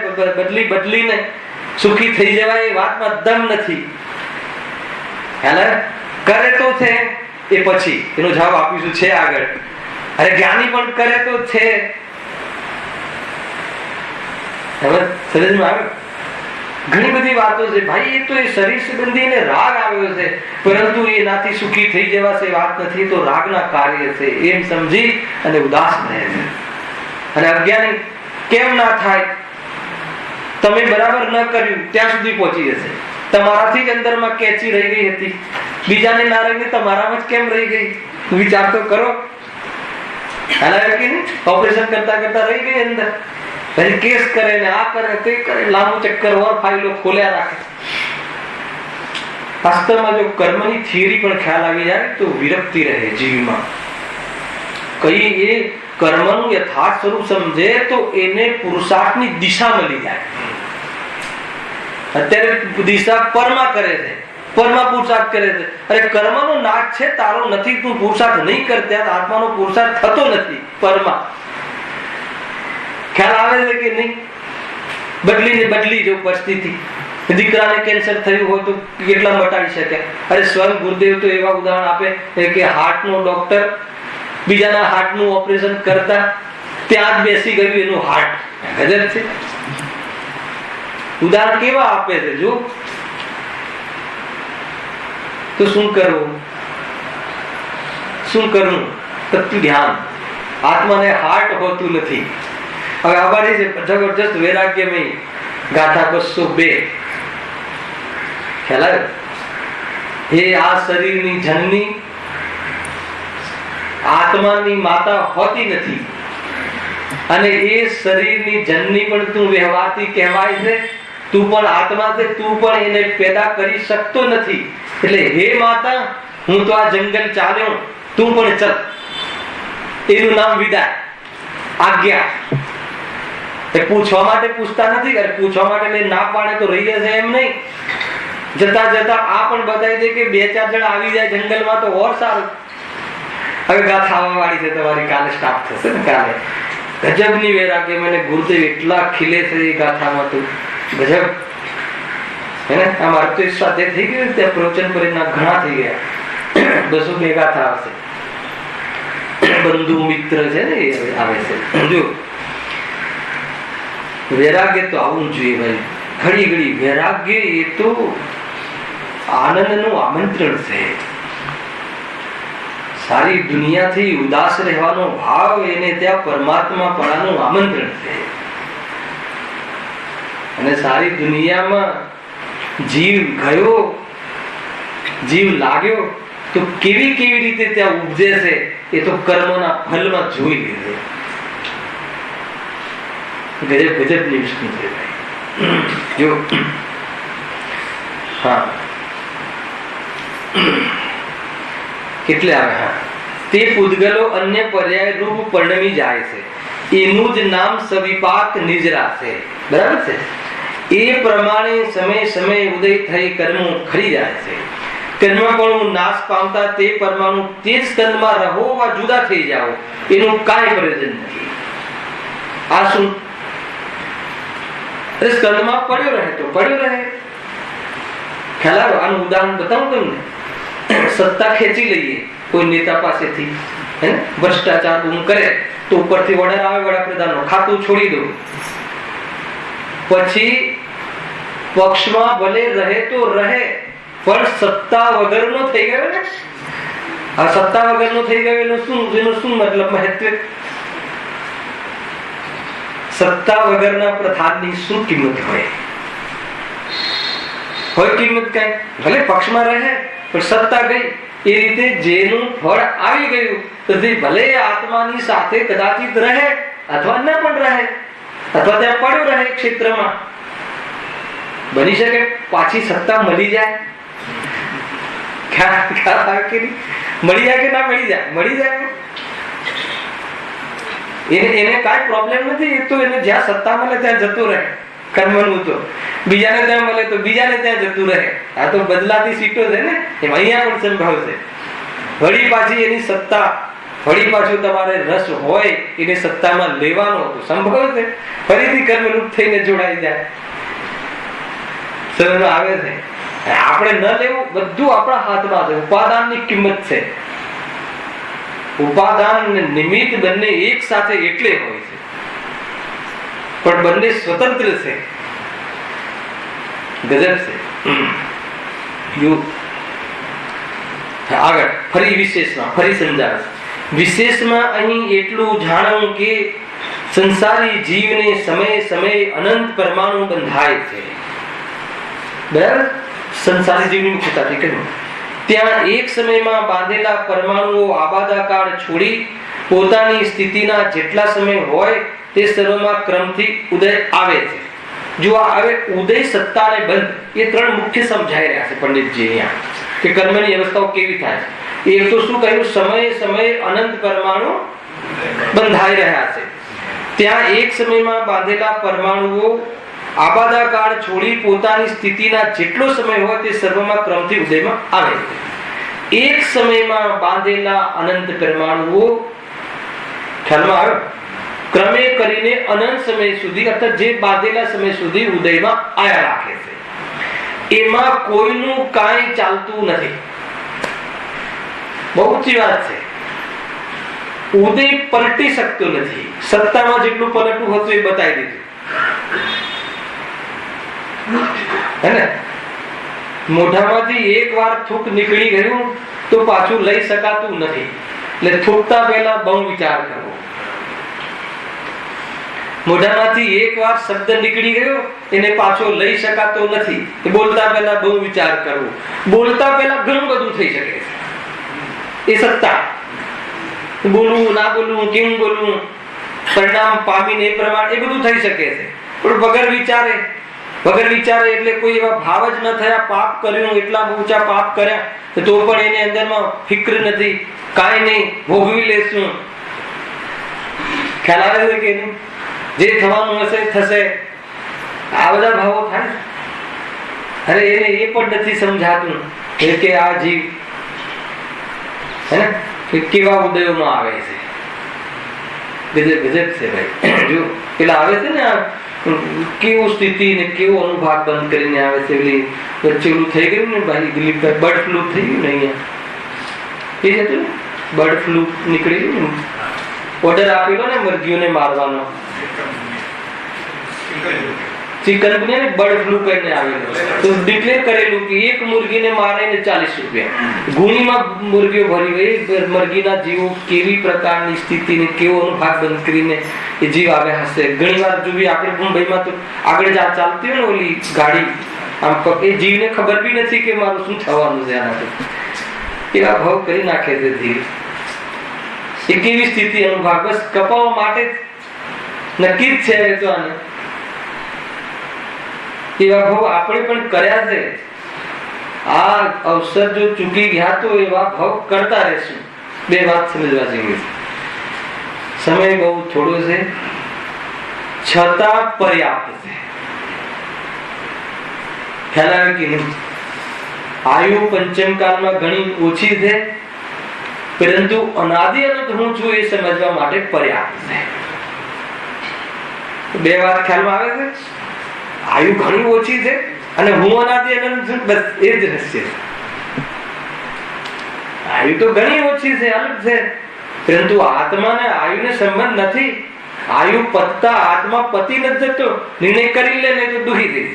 બદલીને સુખી થઈ જવાય એ વાતમાં દમ નથી. કરે તો છે એ પછી એનો જવાબ આપીશું છે આગળ. અરે જ્ઞાની પણ કરે તો છે. હવે સમજમાં આવે? ઘણી બધી વાતો છે ભાઈ. એ તો એ શરીર સંબંધી રાગ આવ્યો છે, પરંતુ એનાથી સુખી થઈ જવાશે વાત નથી. તો રાગના કાર્ય છે એમ સમજી અને ઉદાસ રહે છે. અને અજ્ઞાની કેમ ના થાય? તમે બરાબર ન કર્યું ત્યાં સુધી પહોંચી જશે. તમારાથી જ અંદરમાં કેચી રહી ગઈ હતી, બીજાને ના રહી, તમારામાં જ કેમ રહી ગઈ? વિચાર તો કરો. ઓપરેશન કરતા રહી ગઈ અંદર, પછી કેસ કરે ને આ કરે તે કરે, લાંબુ ચક્કર ઓર ફાઇલો ખોલ્યા રાખે. વાસ્તવમાં જો કર્મની થિયરી પણ ખ્યાલ આવી જાય તો વિરક્તિ રહે જીવમાં. કઈ એ કર્મનું યથાર્થ સ્વરૂપ સમજે તો એને પુરુષાર્થની દિશા મળી જાય. અત્યારે દિશા પરમાં કરે છે, પરમાં પુરુષાર્થ કરે છે. અરે કર્મનો નાશ છે તારો નથી, તું પુરુષાર્થ નહીં કર ત્યારે આત્માનો પુરુષાર્થ થતો નથી. પરમાં ખ્યાલ આવે છે કે નહીં? બદલી જો પરિસ્થિતિ. દીકરાને કેન્સર થયું હોય તો કેટલા મટાડી શકે. અરે સ્વયં ગુરુદેવ તો એવા ઉદાહરણ આપે કે હાર્ટનો ડોક્ટર બીજાના હાર્ટનું ઓપરેશન કરતા ત્યાં જ બેસી ગયું એનું હાર્ટ. ગજબ છે. ઉદાહરણ કેવા આપે છે જો. તો શું કરવું? તત્વ ધ્યાન. આત્માને હાર્ટ હોતું નથી. હવે આભારી છે જબરજસ્ત વૈરાગ્યમય ગાથા 202. ખ્યાલ આવ્યો? એ આ શરીરની જનની આત્માની માતા હોતી નથી, અને એ શરીરની જનની પણ તું વ્યવહારથી કહેવાય છે. તું પણ આત્મા છે, તું પણ એને પેદા કરી શકતો નથી. એટલે હે માતા, હું તો આ જંગલ ચાલ્યો, તું પણ ચલ. એનું નામ વિદાય, આજ્ઞા. એ પૂછવા માટે પૂછતા નથી. પૂછવા માટે ના પાડે તો રહી જશે એમ નહીં. જતા આ પણ બતાવી દે કે 2-4 જણા આવી જાય જંગલમાં તો ઓર સારું. હવે ગાથા આવવા વાળી છે તમારી, કાલે સ્ટાર્ટ થશે ને. કાલે ગજબની વૈરાગ્ય મને ગુરુદેવ એટલા ખીલે છે એ ગાથામાં તો ગજબ. હે ને અમારે તો સાથે થઈ ગયું. ત્યાં પ્રવચન પરિણામ ઘણા થઈ ગયા. 202 ગાથા આવશે. બંધુ મિત્ર છે ને એ આવે છે. જો વૈરાગ્ય તો આવવું જોઈએ ભાઈ. ઘડી વૈરાગ્ય એ તો આનંદનું આમંત્રણ છે. સારી દુનિયાથી ઉદાસ રહેવાનો ભાવ એને ત્યાં પરમાત્મા પણાનું આમંત્રણ છે. અને સારી દુનિયામાં જીવ ગયો, જીવ લાગ્યો તો કેવી રીતે ત્યાં ઉપજે છે એ તો કર્મના ફલમાં જોઈ લીધે. ગજબની વસ્તુ છે ભાઈ. જો હા કેટલે આવે. હા, તે પૂતગલો અન્ય પર્યાય રૂપ પરિણમી જાય છે. એનું જ નામ સવિપાક નિજરા છે. બરાબર છે. એ પ્રમાણે સમય ઉદય થઈ કર્મ ખરી જાય છે. કર્મ પણ નાશ પામતા તે પરમાણુ તે જ સ્કંદમાં રહો વા જુદા થઈ જાઓ, એનું કાંઈ પ્રયોજન નથી. આ શું? સ્કંદમાં પડ્યો રહે તો પડ્યો રહે. ખ્યાલ આવ્યો? આનું ઉદાહરણ બતાવું તમને. સત્તા ખેંચી લઈએ કોઈ નેતા પાસેથી, હે ને, ભ્રષ્ટાચાર બૂમ કરે તો ઉપરથી ઓર્ડર આવે વડાપ્રધાનનો, ખાતું છોડી દો. પછી પક્ષમાં ભલે રહે તો રહે, પણ સત્તા વગરનો થઈ ગયો ને. આ સત્તા વગરનો થઈ ગયો એનો શું મતલબ, મહત્વ? સત્તા વગરના પ્રધાનની શું કિંમત હોય કિંમત કઈ? ભલે પક્ષમાં રહે પણ સત્તા ગઈ. એ રીતે જેનું ફળ આવી ગયું તો ભલે આત્માની સાથે કદાચિત રહે અથવા ન પણ રહે, અથવા ત્યાં પડ્યો રહે ક્ષેત્રમાં, બની શકે પાછી સત્તા મળી જાય. મળી જાય કે ના મળી જાય? મળી જાય. એને કાંઈ પ્રોબ્લેમ નથી. એ તો એને જ્યાં સત્તા મળે ત્યાં જતું રહે કર્મનું. તો બીજાને ત્યાં મળે તો બીજાને ત્યાં જતું રહે. આ તો બદલાતી સીટો છે ને, એમ અહીંયા પણ સંભાવ છે. વળી પાછી એની સત્તા, વળી પાછું તમારે રસ હોય એને સત્તામાં લેવાનો તો સંભવ છે, ફરીથી કર્મરૂપ થઈને જોડાઈ જાય. સમજ આવે છે? આપણે ન લેવું, બધું આપણા હાથમાં છે. ઉપાદાનની કિંમત છે. ઉપાદાન અને નિમિત્ત બંને એક સાથે એટલે હોય છે, પણ બંને સ્વતંત્ર છે. ગજબ છે. આગળ ફરી વિશેષમાં ફરી સમજાવે. વિશેષમાં અહીં એટલું જાણવું કે સંસારી જીવને સમય સમય અનંત પરમાણુ બંધાય છે. બરાબર? સંસારી જીવની મુખ્યતાથી કહ્યું ત્યાં એક સમયમાં બાંધેલા પરમાણુઓ આબાદાકાળ છોડી પોતાની સ્થિતિના જેટલા સમય હોય તે સર્વમાં ક્રમથી ઉદય આવે છે. જો આવે ઉદય, સત્તા અને બંધ, એ ત્રણ મુખ્ય સમજાઈ રહ્યા છે પંડિતજી અહીંયા, કે કર્મની અવસ્થાઓ કેવી થાય. એક તો શું કહ્યું? સમય સમય અનંત પરમાણુ બંધાઈ રહ્યા છે. ત્યાં એક સમયમાં બાંધેલા પરમાણુઓ આબાદાકાળ છોડી પોતાની સ્થિતિના જેટલો સમય હોય તે સર્વમાં ક્રમથી ઉદયમાં આવે છે. એક સમયમાં બાંધેલા અનંત પરમાણુઓ, ખ્યાલમાં આવ્યો, ક્રમે કરીને અનંત સમય સુધી અથવા જે બાંધેલા સમય સુધી ઉદયમાં આયા રાખે છે. એમાં કોઈનું કાંઈ ચાલતું નથી. બહુ ઊંચી વાત છે. ઉદય પલટી શકતો નથી. સત્તામાં જેટલું પલટવું હતું એ બતાવી દીધું. મોઢામાંથી એક વાર થૂક નીકળી ગયું તો પાછું લઈ શકાતું નથી. એટલે થૂકતા પહેલા બહુ વિચાર કરવો. મોઢામાંથી એક વાર શબ્દ નીકળી ગયો એને પાછો લઈ શકાતો નથી. બોલતા પહેલા બહુ વિચાર કરવો. બોલતા પહેલા ઘણું બધું થઈ શકે છે. એ સત્તા. બોલવું, ના બોલવું, કેમ બોલવું, પરિણામ પામીને એ પ્રમાણે એ બધું થઈ શકે છે. પણ વગર વિચારે એટલે કોઈ એવા ભાવ જ ન થયા, પાપ કર્યું, એટલા ઊંચા પાપ કર્યા તો પણ એની અંદરમાં ફિક્ર નથી, કાંઈ નહીં, ભોગવી લેશું. ખ્યાલ આવે છે કે નહીં? જે થવાનું હશે થશે. આ બધા ભાવો થાય. અરે એને એ પણ નથી સમજાતું કે આ જીવ હે ને કેવા ઉદયોમાં આવે છે. ગજબ છે ભાઈ. જો પેલા આવે છે ને કેવું સ્થિતિ ને કેવો અનુભાગ બંધ કરીને આવે છે. વચ્ચે ઓલું થઈ ગયું ને ભાઈ દિલીપભાઈ, બર્ડ ફ્લુ થઈ ગયું ને અહીંયા, એ જ હતું ને, બર્ડ ફ્લુ નીકળી ગયું ને, ઓર્ડર આપેલો ને મુરગીઓને મારવાનો, ચિકનગુનિયા ને બર્ડ ફ્લુ કરીને આવેલો, તો ડિક્લેર કરેલું કે એક મુરગીને મારે ને 40 રૂપિયા. ગુણીમાં મુરગીઓ ભરી ગઈ. મરઘીના જીવો કેવી પ્રકારની સ્થિતિ ને કેવો અનુભાગ બંધ કરીને એ જીવ આવે હશે. ઘણી વાર જોવી આપણે મુંબઈમાં તો આગળ ચાલતી હોય ને ઓલી ગાડી, આમ એ જીવને ખબર બી નથી કે મારું શું થવાનું છે આનાથી. એવા ભાવ કરી નાખે છે જીવ. એ કેવી સ્થિતિ અનુભાગ બસ કપાવવા માટે નક્કી જ છે. તો આને એવા ભાવ આપણે પણ કર્યા છે. આ અવસર જો ચૂકી ગયા તો એવા ભાવ કરતા રહેશું. બે વાત સમજવા જેવી છે. સમય બહુ થોડો છે છતાં પર્યાપ્ત છે. ખ્યાલ આવે કે નહીં? આયુ પંચમ કાળમાં ઘણી ઓછી છે, પરંતુ અનાદિ અનંત હું છું એ સમજવા માટે પર્યાપ્ત છે. બે વાત ખ્યાલમાં આવે છે. આયુ ઘણી ઓછી છે અને હું અનાદિ અનંત છું, બસ એ જ રહસ્ય છે. આયુ તો ઘણી ઓછી છે, અલગ છે, પરંતુ આત્માને આયુને સંબંધ નથી. આયુ પતતા આત્મા પતિ નથી જતો. નિર્ણય કરી લે નહીં તો દુખી થઈ.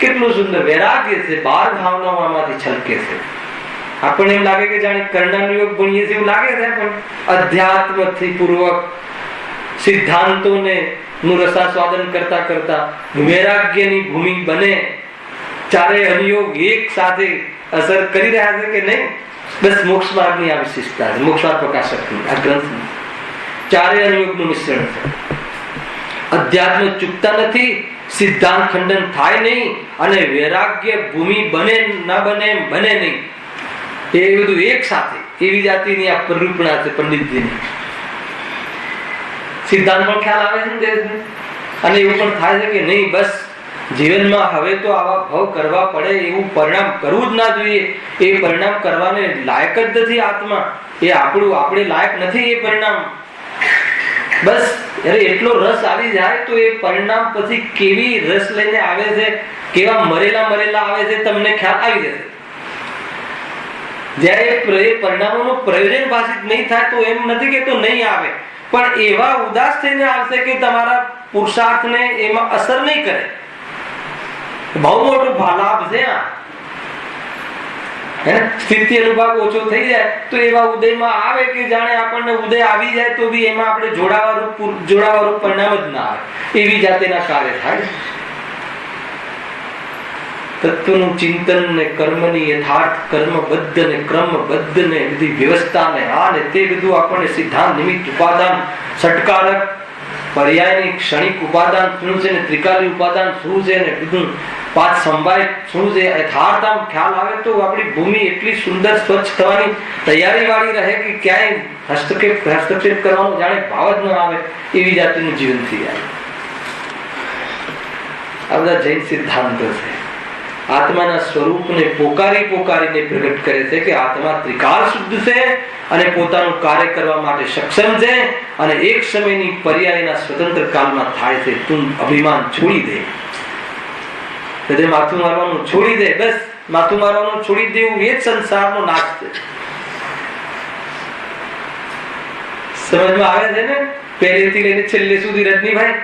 કેટલું સુંદર વૈરાગ્ય છે. 12 ભાવનાઓમાંથી છલકે છે. આપણને એમ લાગે કે જાણે કર્ણનો યોગ ભણીએ છીએ એવું લાગે છે, પણ અધ્યાત્મથી પૂર્વક સિદ્ધાંતોને નું રસાસ્વાદન કરતા કરતા વૈરાગ્યની ભૂમિ બને. ચારે અનુયોગ એક સાથે અસર કરી રહ્યા છે કે નહીં? બસ મોક્ષ માર્ગની આ વિશેષતા છે. મોક્ષ માર્ગ પ્રકાશકની આ ગ્રંથની ચારે અનુયોગનું મિશ્રણ છે. અધ્યાત્મ ચૂકતા નથી, સિદ્ધાંત ખંડન થાય નહીં, અને વૈરાગ્ય ભૂમિ બને ન બને બને નહીં. એ બધું એક સાથે એવી જાતિની આ પરિરૂપણા છે પંડિતજીની. સિદ્ધાંત પણ ખ્યાલ આવે છે ને, અને એવું પણ થાય છે કે નહીં, બસ જીવનમાં હવે તો આવા ભાવ કરવા પડે, એવું પરિણામ કરવું જ ના જોઈએ, એ પરિણામ કરવાને લાયક જ નથી આત્મા, એ આપણે લાયક નથી એ પરિણામ. બસ એટલો રસ આવી જાય તો એ પરિણામ પછી કેવી રસ લઈને આવે છે, કેવા મરેલા આવે છે, તમને ખ્યાલ આવી જશે. જયારે એ પરિણામોનું પ્રયોજન ભાષિત નહીં થાય તો એમ નથી કે તો નહીં આવે, પણ એવા ઉદાસ થઈને આવશે કે તમારા પુરુષાર્થને એમાં અસર નહીં કરે. બહુ મોટો લાભ છે આ. સ્થિતિ અનુભાગ ઓછો થઈ જાય તો એવા ઉદયમાં આવે કે જાણે આપણને ઉદય આવી જાય તો બી એમાં આપણે જોડાવાળું પરિણામ જ ના આવે, એવી જાતેના કાર્ય થાય. તત્વનું ચિંતન ને કર્મની યથાર્થ કર્મબદ્ધ ને ક્રમબદ્ધ ને બધી વ્યવસ્થા ને આ ને તે બધું આપણને સિદ્ધાંત નિમિત્ત ઉપાદાન ષટકારક પર્યાયની ક્ષણિક ઉપાદાન શું છે ને ત્રિકાલી ઉપાદાન શું છે ને બધું પાંચ સમવાય શું છે યથાર્થ આમ ખ્યાલ આવે તો આપણી ભૂમિ એટલી સુંદર સ્વચ્છ થવાની તૈયારી વાળી રહે કે ક્યાંય હસ્તક્ષેપ કરવાનો જાણે ભાવ જ ન આવે, એવી જાતિનું જીવન થઈ જાય. આ બધા જૈન સિદ્ધાંતો છે. આત્માના સ્વરૂપને પોકારીને પ્રગટ કરે છે કે આત્મા ત્રિકાળ શુદ્ધ છે અને પોતાનું કાર્ય કરવા માટે સક્ષમ છે, અને એક સમયની પર્યાયના સ્વતંત્ર કાળમાં થાય છે. તું અભિમાન છોડી દે, હૃદય માથું મારવાનું છોડી દે, બસ માથું મારવાનું છોડી દેવું એ જ સંસારનો નાશ છે. સમજમાં આવે છે ને? પહેલેથી લઈને છેલ્લે સુધી રજનીભાઈ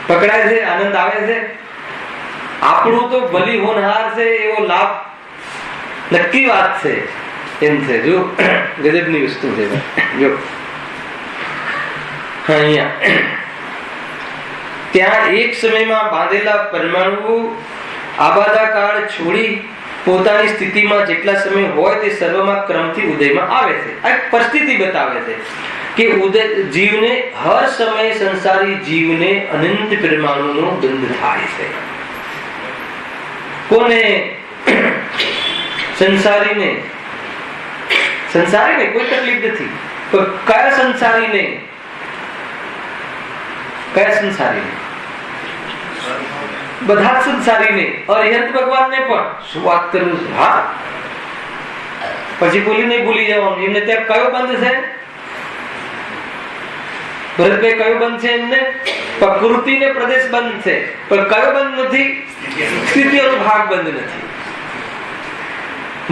પકડાય છે, આનંદ આવે છે. આપણું તો બલી હોનહાર છે એવો લાભ નક્કી વાત છે એમ છે. જો ગજબની વસ્તુ છે. જો અહીંયા ત્યાં એક સમયમાં બાંધેલા પરમાણુ આબાદાકાળ છોડી પોતાની સ્થિતિમાં જેટલા સમય હોય તે સર્વમાં ક્રમથી ઉદયમાં આવે છે. આ પરિસ્થિતિ બતાવે છે કે ઉદય જીવને હર સમયે સંસારી જીવને અનંત પરમાણુનો બંધ થાય છે. કોને? સંસારીને કોઈ તકલીફ નથી, પણ કયા સંસારીને? બધા જ સંસારીને, અરિહંત ભગવાનને પણ. શું વાત કરું છું? હા, પછી બોલી નહીં ભૂલી જવાનું. એમને ત્યાં કયો બંધ છે ભરતભાઈ? કયો બંધ છે એમને? પ્રકૃતિ ને પ્રદેશ બંધ છે, પણ કયો બંધ નથી? સ્થિતિઓનો ભાગ બંધ નથી.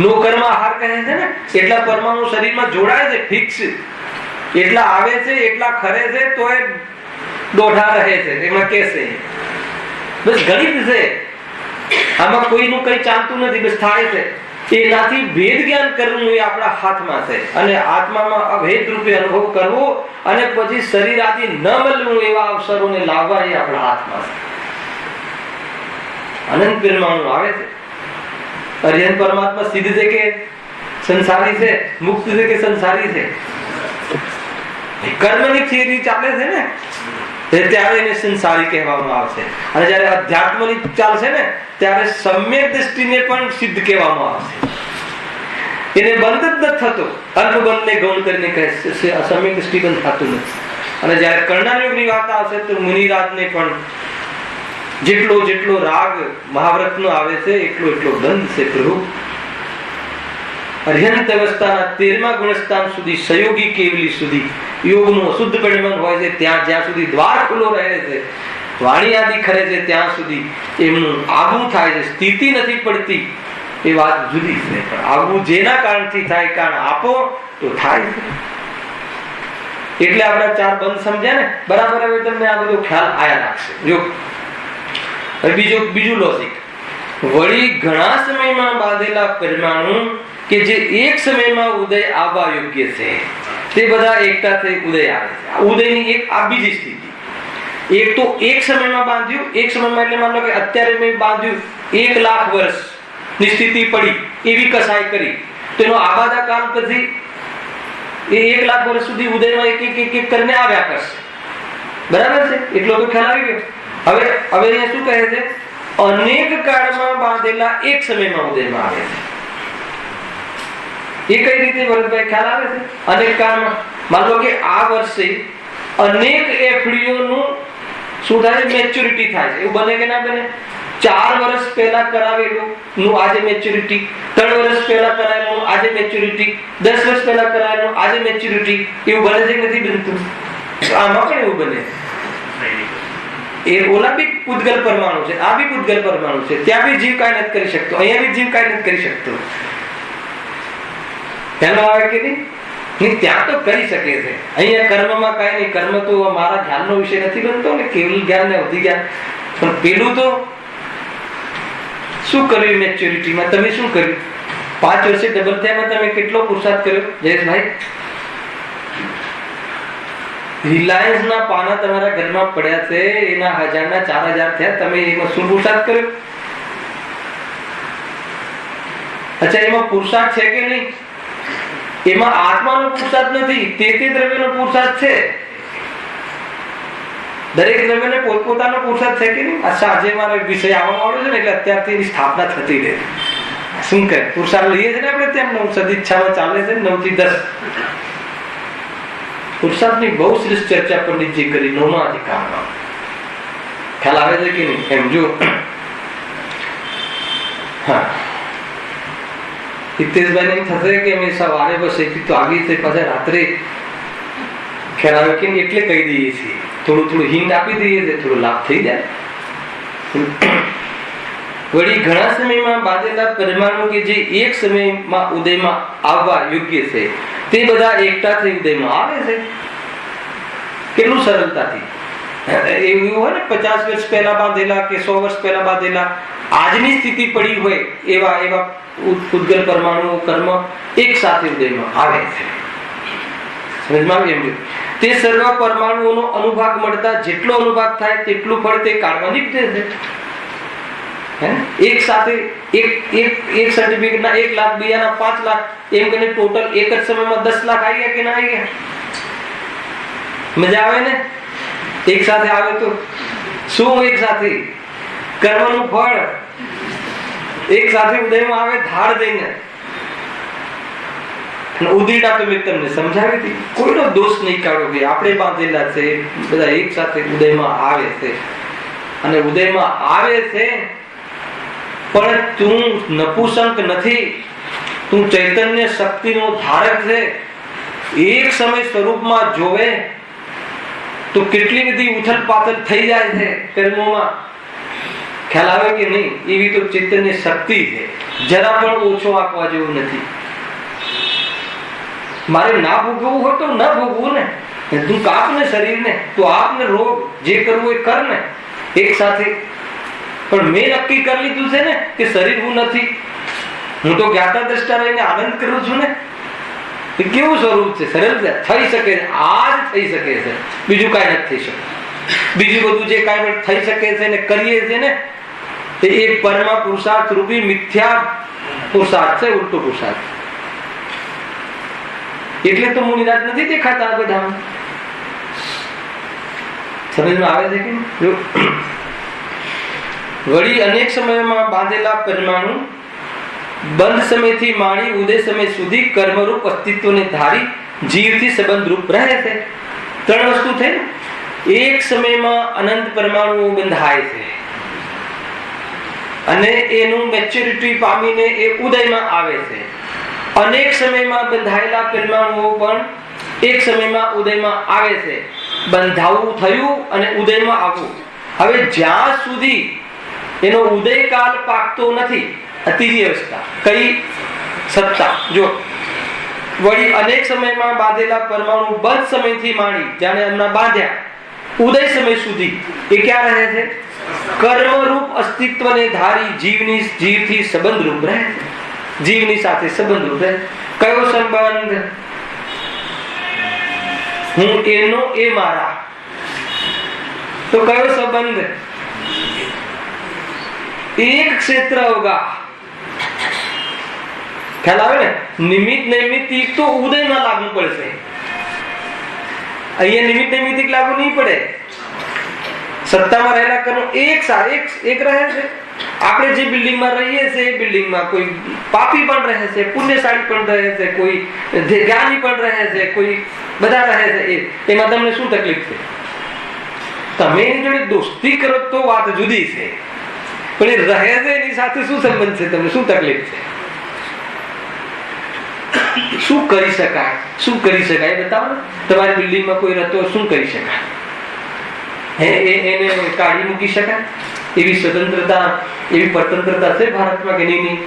નો કર્મ આહાર કહે છે ને, એટલા પરમાણુ શરીરમાં જોડાય છે ફિક્સ, એટલા આવે છે, એટલા ખરે છે, તો એ દોઢા રહે છે. એમાં કે છે બસ ગણિત છે, આમાં કોઈનું કઈ ચાલતું નથી, બસ થાય છે. એનાથી ભેદ જ્ઞાન કરવું એ આપણા હાથમાં છે, અને આત્મામાં અભેદ રૂપે અનુભવ કરવો અને પછી શરીર આદિ ન મળવું એવા અવસરોને લાવવા એ આપણા હાથમાં છે. અનંત પરમાણુ આવે છે. અરિહંત પરમાત્મા સિદ્ધ છે કે સંસારી છે? મુક્ત છે કે સંસારી છે? કર્મની થિયરી ચાલે છે ને, ત્યારે એને સંસારી કહેવામાં આવશે. અને જયારે અધ્યાત્મની ચાલશે ને ત્યારે સમ્યક દ્રષ્ટિને પણ સિદ્ધ કહેવામાં આવશે. એને બંધ જ નથી થતો, અલ્પ બંધને ગૌણ કરીને કહે છે, સમ્યક દ્રષ્ટિ બંધ થતું નથી. અને જયારે કર્ણાયુગની વાત આવશે તો મુનિરાજને પણ જેટલો રાગ મહાવ્રતનો આવે છે એટલો બંધ છે. પ્રભુ અર્યંત અવસ્થાના 13મા ગુણસ્થાન સુધી સહયોગી કેવલી સુધી યોગનું અશુદ્ધ પરિમાણ હોય છે, ત્યાં જ્યાં સુધી દ્વાર ખુલ્લો રહે છે, વાણી આદિ ખરે છે, ત્યાં સુધી એમનું આગવું થાય છે. સ્થિતિ નથી પડતી એ વાત જુદી છે, પણ આગવું જેના કારણથી થાય, કારણ આપો તો થાય છે. એટલે આપણા 4 બંધ સમજ્યા ને બરાબર. હવે તમને આ બધો ખ્યાલ આયા લાગશે. જો બીજું લોજિક, વળી ઘણા સમયમાં બાંધેલા પરમાણુ કે જે એક સમયમાં ઉદય આવવા યોગ્ય છે તે બધા એકતા થઈ ઉદય આવે છે. ઉદયની એક આ બીજી સ્થિતિ. એક તો એક સમયમાં બાંધ્યું, એક સમયમાં એટલે માનો કે અત્યારે મેં બાંધ્યું 1 લાખ વર્ષ ની સ્થિતિ પડી, એવી કસાઈ કરી, તેનો આબાદા કાળ પછી એ 1 લાખ વર્ષ સુધી ઉદયમાં એક કરીને આવ્યા કરશે. બરાબર છે? એટલો તો ખ્યાલ આવી ગયો. હવે અહીંયા શું કહે છે? અનેક કાળમાં બાંધેલા એક સમયમાં ઉદયમાં આવે છે. એ કઈ રીતે ભરતભાઈ ખ્યાલ આવે છે? અનેક કાળમાં માન લો કે આ વર્ષે અનેક એફડીઓનું શું થાય? મેચ્યોરિટી થાય છે. એવું બને કે ના બને? 4 વર્ષ પહેલા કરાવેલું નું આજે મેચ્યોરિટી, 3 વર્ષ પહેલા કરાવેલું આજે મેચ્યોરિટી, 10 વર્ષ પહેલા કરાવેલું આજે મેચ્યોરિટી. એવું બને છે કે નથી બનતું? આમાં પણ એવું બને. એ ઓલા બી પૂતગલ પરમાણુ છે, આ બી પૂતગલ પરમાણુ છે. ત્યાં બી જીવ કાંઈ નથી કરી શકતો, અહીંયા બી જીવ કાંઈ નથી કરી શકતો. ખ્યાલ આવે કે નહીં? ત્યાં તો કરી શકે છે. અહીંયા કર્મમાં કાંઈ નહીં. કર્મ તો મારા જ્ઞાનનો વિષય નથી બનતો ને, કેવલ જ્ઞાન ને અવધિ જ્ઞાન. પણ પેલું તો શું કર્યું મેચ્યોરિટીમાં? તમે શું કર્યું? 5 વર્ષે ડબલ થયામાં તમે કેટલો પુરુષાર્થ કર્યો જયેશભાઈ? રિલાયન્સ ના પાના તમારા ઘરમાં પડ્યા છે, એના 1000 ના 4000 થયા. તમે એમાં શું પુરુષાર્થ કર્યો? અચ્છા, એમાં પુરુષાર્થ છે કે નહીં? એમાં આત્માનો પુરુષાર્થ નથી, તે દ્રવ્યનો પુરુષાર્થ છે. દરેક દ્રવ્યને પોતપોતાનો પુરુષાર્થ છે કે નહીં? અચ્છા, આજે મારો વિષય આવવાનો આવ્યો છે ને, એટલે અત્યારથી એની સ્થાપના થતી રહે. શું કહે? પુરુષાર્થ લઈએ છીએ ને આપણે, ત્યાં સદિચ્છામાં ચાલે છે 9 થી 10. પુરુષાર્થની બહુ શ્રેષ્ઠ ચર્ચા પંડિતજી કરી 9મા અધિકારમાં. ખ્યાલ આવે છે કે નહીં? એમ જો હા, હિતેશભાઈ એમ થશે કે અમે સવારે બસ એથી તો આવી છે, પાછા રાત્રે ખ્યાલ આવે કે એટલે કહી દઈએ છીએ, થોડું હિંટ આપી દઈએ છીએ, થોડો લાભ થઈ જાય. વળી ઘણા સમયમાં બાંધેલા પરમાણુ કે જે એક સમયમાં ઉદયમાં આવવા યોગ્ય છે, તે બધા એકઠા થઈ ઉદયમાં આવે છે. કેટલું સરળતાથી. એવું હોય ને, 50 વર્ષ પહેલા બાંધેલા કે 100 વર્ષ પહેલા બાંધેલા, આજની સ્થિતિ પડી હોય એવા ઉદ્ગલ પરમાણુ કર્મ એક સાથે ઉદયમાં આવે છે. સમજમાં એમ તે સર્વ પરમાણુઓનો અનુભાગ મળતા જેટલો અનુભાગ થાય તેટલું ફળ તે કાર્બનિક છે. એક સાથે એક સર્ટિફિકેટ ના 1 લાખ, બીજાના 5 લાખ, એમ કરીને ટોટલ એક જ સમયમાં 10 લાખ આવી ગયા કે ના આવી ગયા? મજા આવે ને? એક સાથે આવે તો શું? એક સાથે કર્મનું ફળ એક સાથે ઉદયમાં આવે, ધાડ દઈને. ઉદીડા તો મેં તમને સમજાવી હતી. કોઈનો દોષ નહીં કાઢો કે આપણે બાંધેલા છે, બધા એક સાથે ઉદયમાં આવે છે. અને ઉદયમાં આવે છે, પણ તું નપુસંક નથી, તું ચૈતન્ય શક્તિનો ધારક છે. એક સમય સ્વરૂપમાં જોવે તો કેટલી બધી ઉથલ પાથલ થઈ જાય છે કર્મોમાં. ખ્યાલ આવે કે નહીં? એવી તો ચૈતન્ય શક્તિ છે, જરા પણ ઓછો આપવા જેવું નથી. મારે ના ભોગવવું હોય તો ના ભોગવું ને, તું કાપ ને શરીરને, તો આપને રોગ જે કરવું એ કર ને એક સાથે. પણ મેં નક્કી કરી લીધું છે ને કે શરીર હું નથી, હું તો જ્ઞાતા દ્રષ્ટા રહીને આનંદ કરું છું ને. એ કેવું સ્વરૂપ છે? સરળ છે, થઈ શકે છે, આજ થઈ શકે છે, બીજું કાંઈ નથી થઈ શકે. બીજું બધું જે કાંઈ થઈ શકે છે ને કરીએ છે ને, એ એક પરમા પુરુષાર્થ રૂપી મિથ્યા પુરુષાર્થ છે, ઉલટો પુરુષાર્થ. એટલે તો મુનિરાજ નથી દેખાતા બધા. સમજમાં આવે છે કે? વળી અનેક સમયમાં બાંધેલા પરમાણુ બંધ સમયથી માંડી ઉદય સમય સુધી કર્મરૂપ અસ્તિત્વને ધારી જીવથી સંબંધરૂપ રહે છે. 3 વસ્તુ થઈ ને. એક સમયમાં અનંત પરમાણુઓ બંધાય છે અને એનું મેચ્યોરિટી પામીને એ ઉદયમાં આવે છે. અનેક સમયમાં બંધાયેલા પરમાણુઓ પણ એક સમયમાં ઉદયમાં આવે છે. બંધાવું થયું અને ઉદયમાં આવવું. હવે જ્યાં સુધી એનો ઉદયકાલ પાકતો નથી, ત્રીજી અવસ્થા કઈ? સત્તા. જો વળી અનેક સમયમાં બાંધેલા પરમાણુ બંધ સમયથી માંડી, જાણે હમણાં બાંધ્યા, ઉદય સમય સુધી એ ક્યાં રહે છે? કર્મરૂપ અસ્તિત્વને ધારી જીવથી સંબંધરૂપ રહે. જીવની સાથે સંબંધરૂપ રહે. કયો સંબંધ? હું એનો, એ મારા. તો કયો સંબંધ? એક ક્ષેત્ર હોગા. ખ્યાલ આવે ને? નિમિત્ત નૈમિત્તિક તો ઉદયમાં લાગુ પડશે, અહીંયા નિમિત્ત નૈમિત્તિક લાગુ નહીં પડે. સત્તામાં રહેલા કર્મ એક રહે છે. આપણે જે બિલ્ડિંગમાં રહીએ છીએ એ બિલ્ડિંગમાં કોઈ પાપી પણ રહે છે, પુણ્યશાળી પણ રહે છે, કોઈ જ્ઞાની પણ રહે છે, કોઈ બધા રહે છે, એમાં તમને શું તકલીફ છે? તમે એની જોડે દોસ્તી કરો તો વાત જુદી છે, પણ એ રહે છે એની સાથે શું સંબંધ છે? તમને શું તકલીફ છે? શું કરી શકાય? શું કરી શકાય બતાવો. તમારી બિલ્ડિંગમાં કોઈ રહેતો, શું કરી શકાય? એને કાઢી મૂકી શકાય? એવી સ્વતંત્રતા, એવી સ્વતંત્રતા છે ભારતમાં કે નહીં?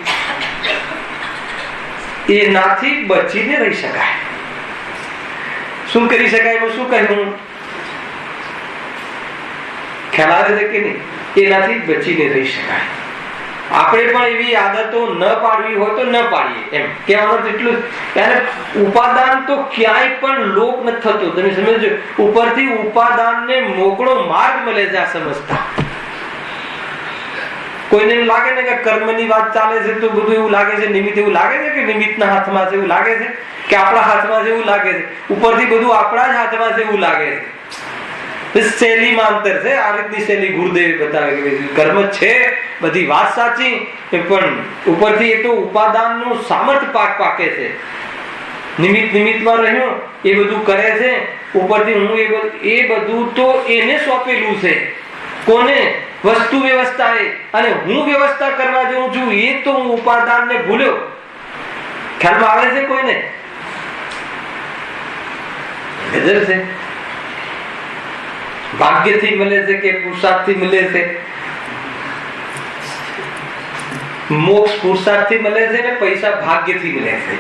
એનાથી બચીને રહી શકાય. શું કરી શકાય? એમાં શું કહ્યું? ખ્યાલ આવે છે કે નહીં? એનાથી બચીને રહી શકાય. આપણે પણ એવી આદતો ન પાડવી હોય તો ન પાડીએ, એમ કહેવાનું એટલું. ત્યારે ઉપાદાન તો ક્યાંય પણ લોપ નથી થતો. તમે સમજો, ઉપરથી ઉપાદાનને મોકળો માર્ગ મળે છે આ સમજતા. કોઈને એમ લાગે ને કે કર્મની વાત ચાલે છે તો બધું એવું લાગે છે, નિમિત્ત એવું લાગે છે કે નિમિત્તના હાથમાં છે એવું લાગે છે, કે આપણા હાથમાં છે એવું લાગે છે, ઉપરથી બધું આપણા જ હાથમાં છે એવું લાગે છે. શૈલીમાં અંતર છે. આ રીતની શૈલી ગુરુદેવે બતાવે કે કર્મ છે, બધી વાત સાચી, પણ ઉપરથી એ તો ઉપાદાનનું સામર્થ્ય પાકે છે. નિમિત્તમાં રહ્યો એ બધું કરે છે. ઉપરથી હું એ બધું તો એને સોંપેલું છે. કોને? વસ્તુ વ્યવસ્થાએ. અને હું વ્યવસ્થા કરવા જેવું છું એ તો હું ઉપાદાનને ભૂલ્યો. ખ્યાલમાં આવે છે કોઈને? ગજબ છે. ભાગ્યથી મળે છે કે પુરુષાર્થથી મળે છે? મોક્ષ પુરુષાર્થથી મળે છે ને પૈસા ભાગ્યથી મળે છે.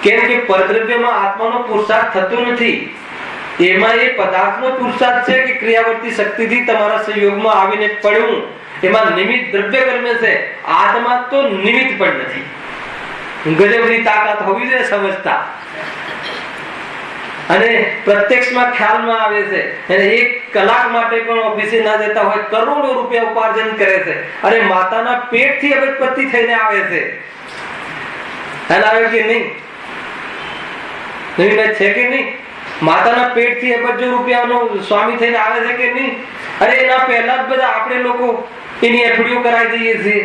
કેમ કે પરદ્રવ્યમાં આત્માનો પુરુષાર્થ થતો નથી. એમાં એ પદાર્થનો પુરુષાર્થ છે કે ક્રિયાવર્તી શક્તિથી તમારા સંયોગમાં આવીને પડવું. એમાં નિમિત્ત દ્રવ્ય કર્મ છે. આત્મા તો નિમિત્ત પણ નથી. ગજબની તાકાત હોવી જોઈએ સમજતા. અને પ્રત્યક્ષમાં ખ્યાલમાં આવે છે. અને 1 કલાક માટે પણ ઓફિસે ના જતા હોય, કરોડો રૂપિયા ઉપાર્જન કરે છે, અને માતાના પેટથી અબજપતિ થઈને આવે છે. ખ્યાલ આવે કે નહીં? છે કે નહીં? માતાના પેટથી અબજો રૂપિયાનો સ્વામી થઈને આવે છે કે નહીં? અરે એના પહેલા જ બધા આપણે લોકો એની એફડીઓ કરાવી દઈએ છીએ.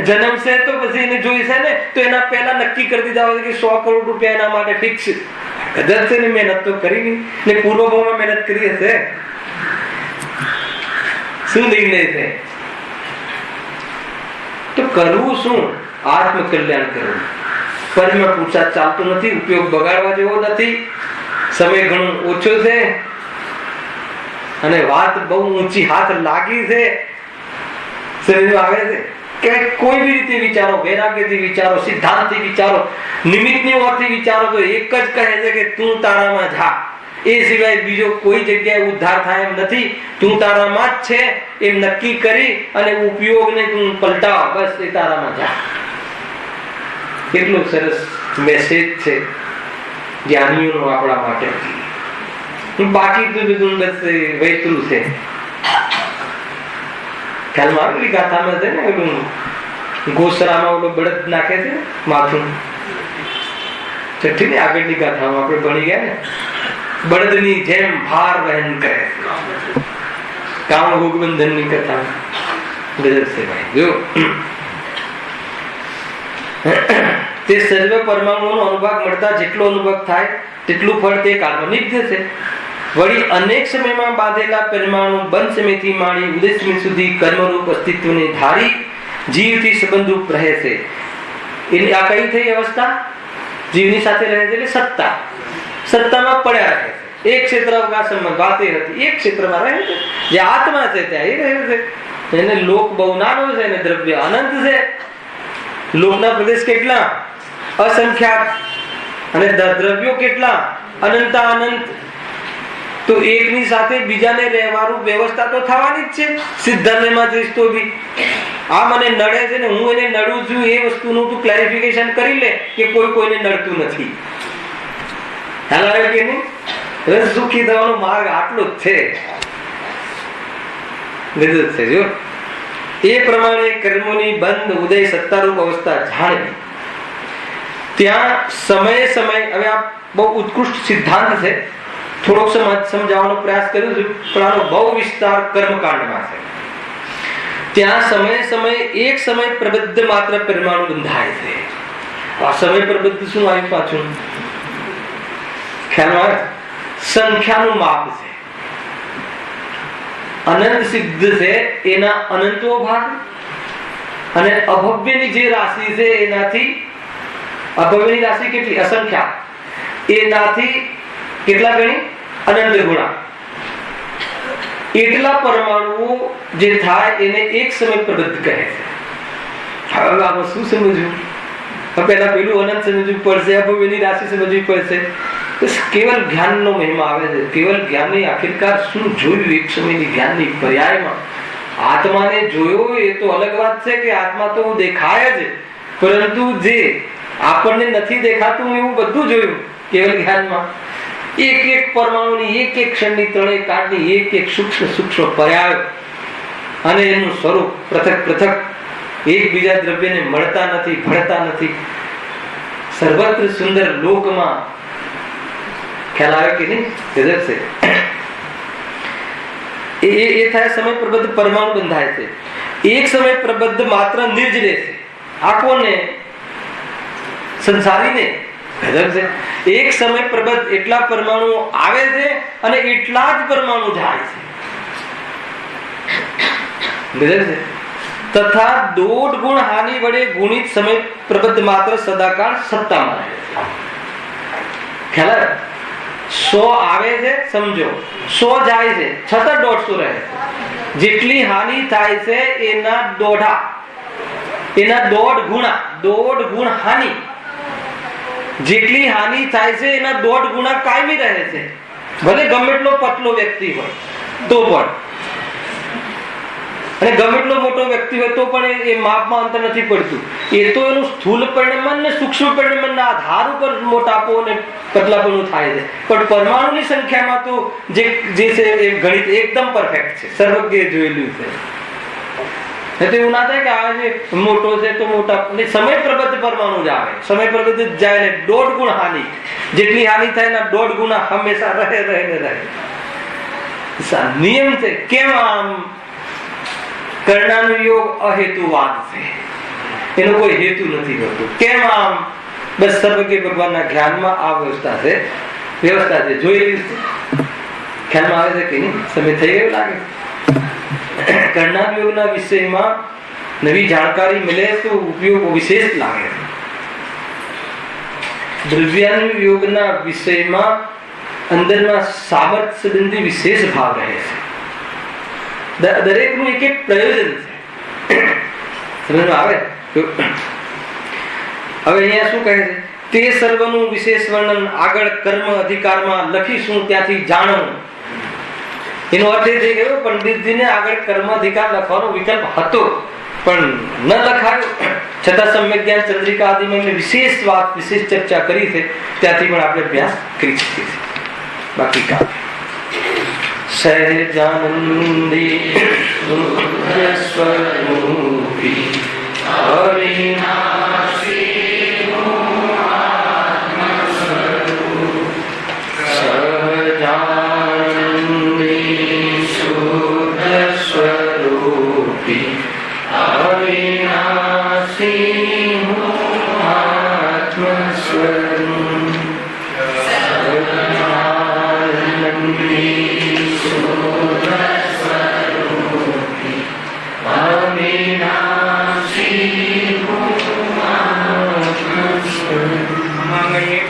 જન્મ છે તો પછી એને જોઈ છે ને, તો એના પહેલા નક્કી કરી દીધા હોય કે 100 કરોડ રૂપિયા એના માટે ફિક્સ. કદર છે ને, મહેનત તો કરી નહીં ને, પૂર્વભાવમાં મહેનત કરી હશે. શું નિર્ણય છે? તો કરવું શું? આત્મકલ્યાણ કરવું. પરમ પુરુષાર્થ ચાલતો નથી, ઉપયોગ બગાડવા જેવો નથી, સમય ઘણો ઓછો છે, અને વાત બહુ ઊંચી હાથ લાગી છે. સમજ આવે છે કે કોઈ બી રીતે વિચારો, વૈરાગ્યથી વિચારો, સિદ્ધાંતથી વિચારો, નિમિત્તની ઓરથી વિચારો, તો એક જ કહે છે કે તું તારામાં જા. એ સિવાય બીજો કોઈ જગ્યાએ ઉદ્ધાર થાય એમ નથી. તું તારામાં જ છે એમ નક્કી કરી અને ઉપયોગને તું પલટાવ. બસ એ તારામાં જા. કેટલું સરસ મેસેજ છે જ્ઞાનીઓનો આપણા માટે. બાકી તો બધું બસ વૈતરું છે. ખ્યાલમાં આવેલી ગાથામાં છે ને, ઓલું ગોસરામાં ઓલો બળદ નાખે છે માથું. છઠ્ઠી ને આગળની ગાથામાં આપણે ભણી ગયા ને, બળદની જેમ ભાર વહન કરે. કામ ગોગબંધન ની કથા ગજબ છે ભાઈ. જો તે સર્વ પરમાણુઓનો અનુભવ મળતા જેટલો અનુભવ થાય તેટલું ફળ તે કાલ્પનિક છે. વળી અનેક સમયમાં બાંધેલા પરમાણુ બંધ સમયથી માંડી ઉદય સમય સુધી કર્મરૂપ અસ્તિત્વને ધારી જીવથી સંબંધરૂપ રહે છે. એની આ કઈ થઈ અવસ્થા? જીવની સાથે રહે છે એટલે સત્તા. સત્તામાં પડ્યા રહે છે. એક ક્ષેત્ર અવકાશ સંબંધ વાતે હતી, એક ક્ષેત્રમાં રહે છે. જે આત્મા છે ત્યાં એ રહે છે. એને લોક બહુ નાનો છે અને દ્રવ્ય અનંત છે. લોકના પ્રદેશ કેટલા? અસંખ્યાત. અને દ્રવ્યો કેટલા? અનંતા અનંત. તો એકની સાથે બીજાને રહેવાનું વ્યવસ્થા તો થવાની જ છે. સિદ્ધાંતમાં જઈશ તો બી આ મને નડે છે ને હું એને નડું છું, એ વસ્તુનું તું ક્લેરિફિકેશન કરી લે કે કોઈ કોઈને નડતું નથી. ખ્યાલ આવે કે નહીં? રસ સુખી થવાનો માર્ગ આટલો જ છે. ગજબ છે. જો એ પ્રમાણે કર્મોની બંધ ઉદય સત્તારૂપ અવસ્થા જાણવી. ત્યાં સમયે સમય, હવે આ બહુ ઉત્કૃષ્ટ સિદ્ધાંત છે, થોડોક સમજાવવાનો પ્રયાસ કર્યો છું, પણ આનો બહુ વિસ્તાર કર્મકાંડમાં છે. ત્યાં સમયે સમયે એક સમય પ્રબદ્ધ માત્ર પરમાણુ બંધાય છે, આ સમય પ્રબંધ શું આવ્યું પાછું ખ્યાલ આવે? સંખ્યાનું માપ છે, અનંત સિદ્ધ છે એના અનંતો ભાગ, અને અભવ્યની જે રાશિ છે એનાથી, અભવ્યની રાશિ કેટલી? અસંખ્યા, એનાથી કેટલા ગણી? અનંત ગુણા. એટલા પરમાણુઓ જે થાય એને એક સમય પ્રબંધ કહે છે. હવે આમાં શું સમજવું? પહેલા પેલું અનંત સમજવું પડશે, અભવ્યની રાશિ સમજવી પડશે. કેવલ જ્ઞાનનો મહિમા આવે છે. કેવલ જ્ઞાનની આખિરકાર શું જોયું એક સમયની જ્ઞાનની પર્યાયમાં? આત્માને જોયો એ તો અલગ વાત છે કે આત્મા તો દેખાય જ, પરંતુ જે આપણને નથી દેખાતું એવું બધું જોયું કેવલ જ્ઞાનમાં. એક એક પરમાણુની, એક એક ક્ષણની, ત્રણેય કાળની એક એક સૂક્ષ્મ સૂક્ષ્મ પર્યાય અને એનું સ્વરૂપ પૃથક પૃથક, એકબીજા દ્રવ્યને મળતા નથી, ભળતા નથી. સર્વત્ર સુંદર લોકમાં ખ્યાલ આવે કે નહીં? ગજબ છે. એ થાય સમય પ્રબદ્ધ પરમાણુ બંધાય છે. એક સમય પ્રબદ્ધ માત્ર નિર્જ લે છે. આ કોને? સંસારીને. ગજબ છે. એક સમય પ્રબદ્ધ એટલા પરમાણુ આવે છે અને એટલા જ પરમાણુ જાય છે. ગજબ છે. તથા દોઢ ગુણ હાનિ વડે ગુણિત સમય પ્રબદ્ધ માત્ર સદાકાળ સત્તામાં રહે છે. ખ્યાલ આવે? 100 આવે છે સમજો, 100 જાય છે, છતાં 150 રહે છે. જેટલી હાનિ થાય છે એના દોઢ ગુણ હાનિ, જેટલી હાનિ થાય છે એના 1.5 ગુણા કાયમી રહે છે. ભલે ગમે એટલો પતલો વ્યક્તિ હોય તો પણ, અને ગમે એટલો મોટો વ્યક્તિ હોય તો પણ એ માપમાં અંતર નથી પડતું. એ તો એનું સ્થૂલ પરિણમન ને સૂક્ષ્મ પરિણમનના આધાર ઉપર મોટાપો અને પતલાપણું થાય છે. પણ પરમાણુની સંખ્યામાં તો જે છે એ ગણિત એકદમ પરફેક્ટ છે, સર્વજ્ઞ જોયેલું છે. તો એવું ના થાય કે આ જે મોટો છે તો મોટા, સમય પ્રબદ્ધ પરમાણુ જ આવે. સમય પ્રબદ્ધ જાય ને 1.5 ગુણ હાનિ, જેટલી હાનિ થાય એના 1.5 ગુણા હંમેશા રહે. નિયમ છે. કેમ આમ? કર્ણાનું યોગ અહેતુવાદ છે, એનો કોઈ હેતુ નથી હોતો. કેમ આમ? બસ સર્વજ્ઞ ભગવાનના જ્ઞાનમાં આ વ્યવસ્થા છે, જોયેલી છે. ખ્યાલમાં આવે છે કે નહીં? સમય થઈ ગયો લાગે. કર્ણાનું યોગના વિષયમાં નવી જાણકારી મળે તો ઉપયોગ વિશેષ લાગે. દ્રવ્યાનું યોગના વિષયમાં અંદરના સામર્થ્ય સંબંધી વિશેષ ભાવ રહે છે. દરેકનું એક એક પ્રયોજન છે. સમજમાં આવે? હવે અહીંયા શું કહે છે? તે સર્વનું વિશેષ વર્ણન આગળ કર્મ અધિકારમાં લખીશું, ત્યાંથી જાણવું. એનો અર્થ એ થઈ ગયો પંડિતજીને આગળ કર્મ અધિકાર લખવાનો વિકલ્પ હતો પણ ન લખાયો, છતાં સમ્યક જ્ઞાન ચંદ્રિકા આદિમાં એમને વિશેષ વાત, વિશેષ ચર્ચા કરી છે. ત્યાંથી પણ આપણે અભ્યાસ કરી શકીએ છીએ. બાકી કામ સહેજાનંદી સ્વરૂપી હરિ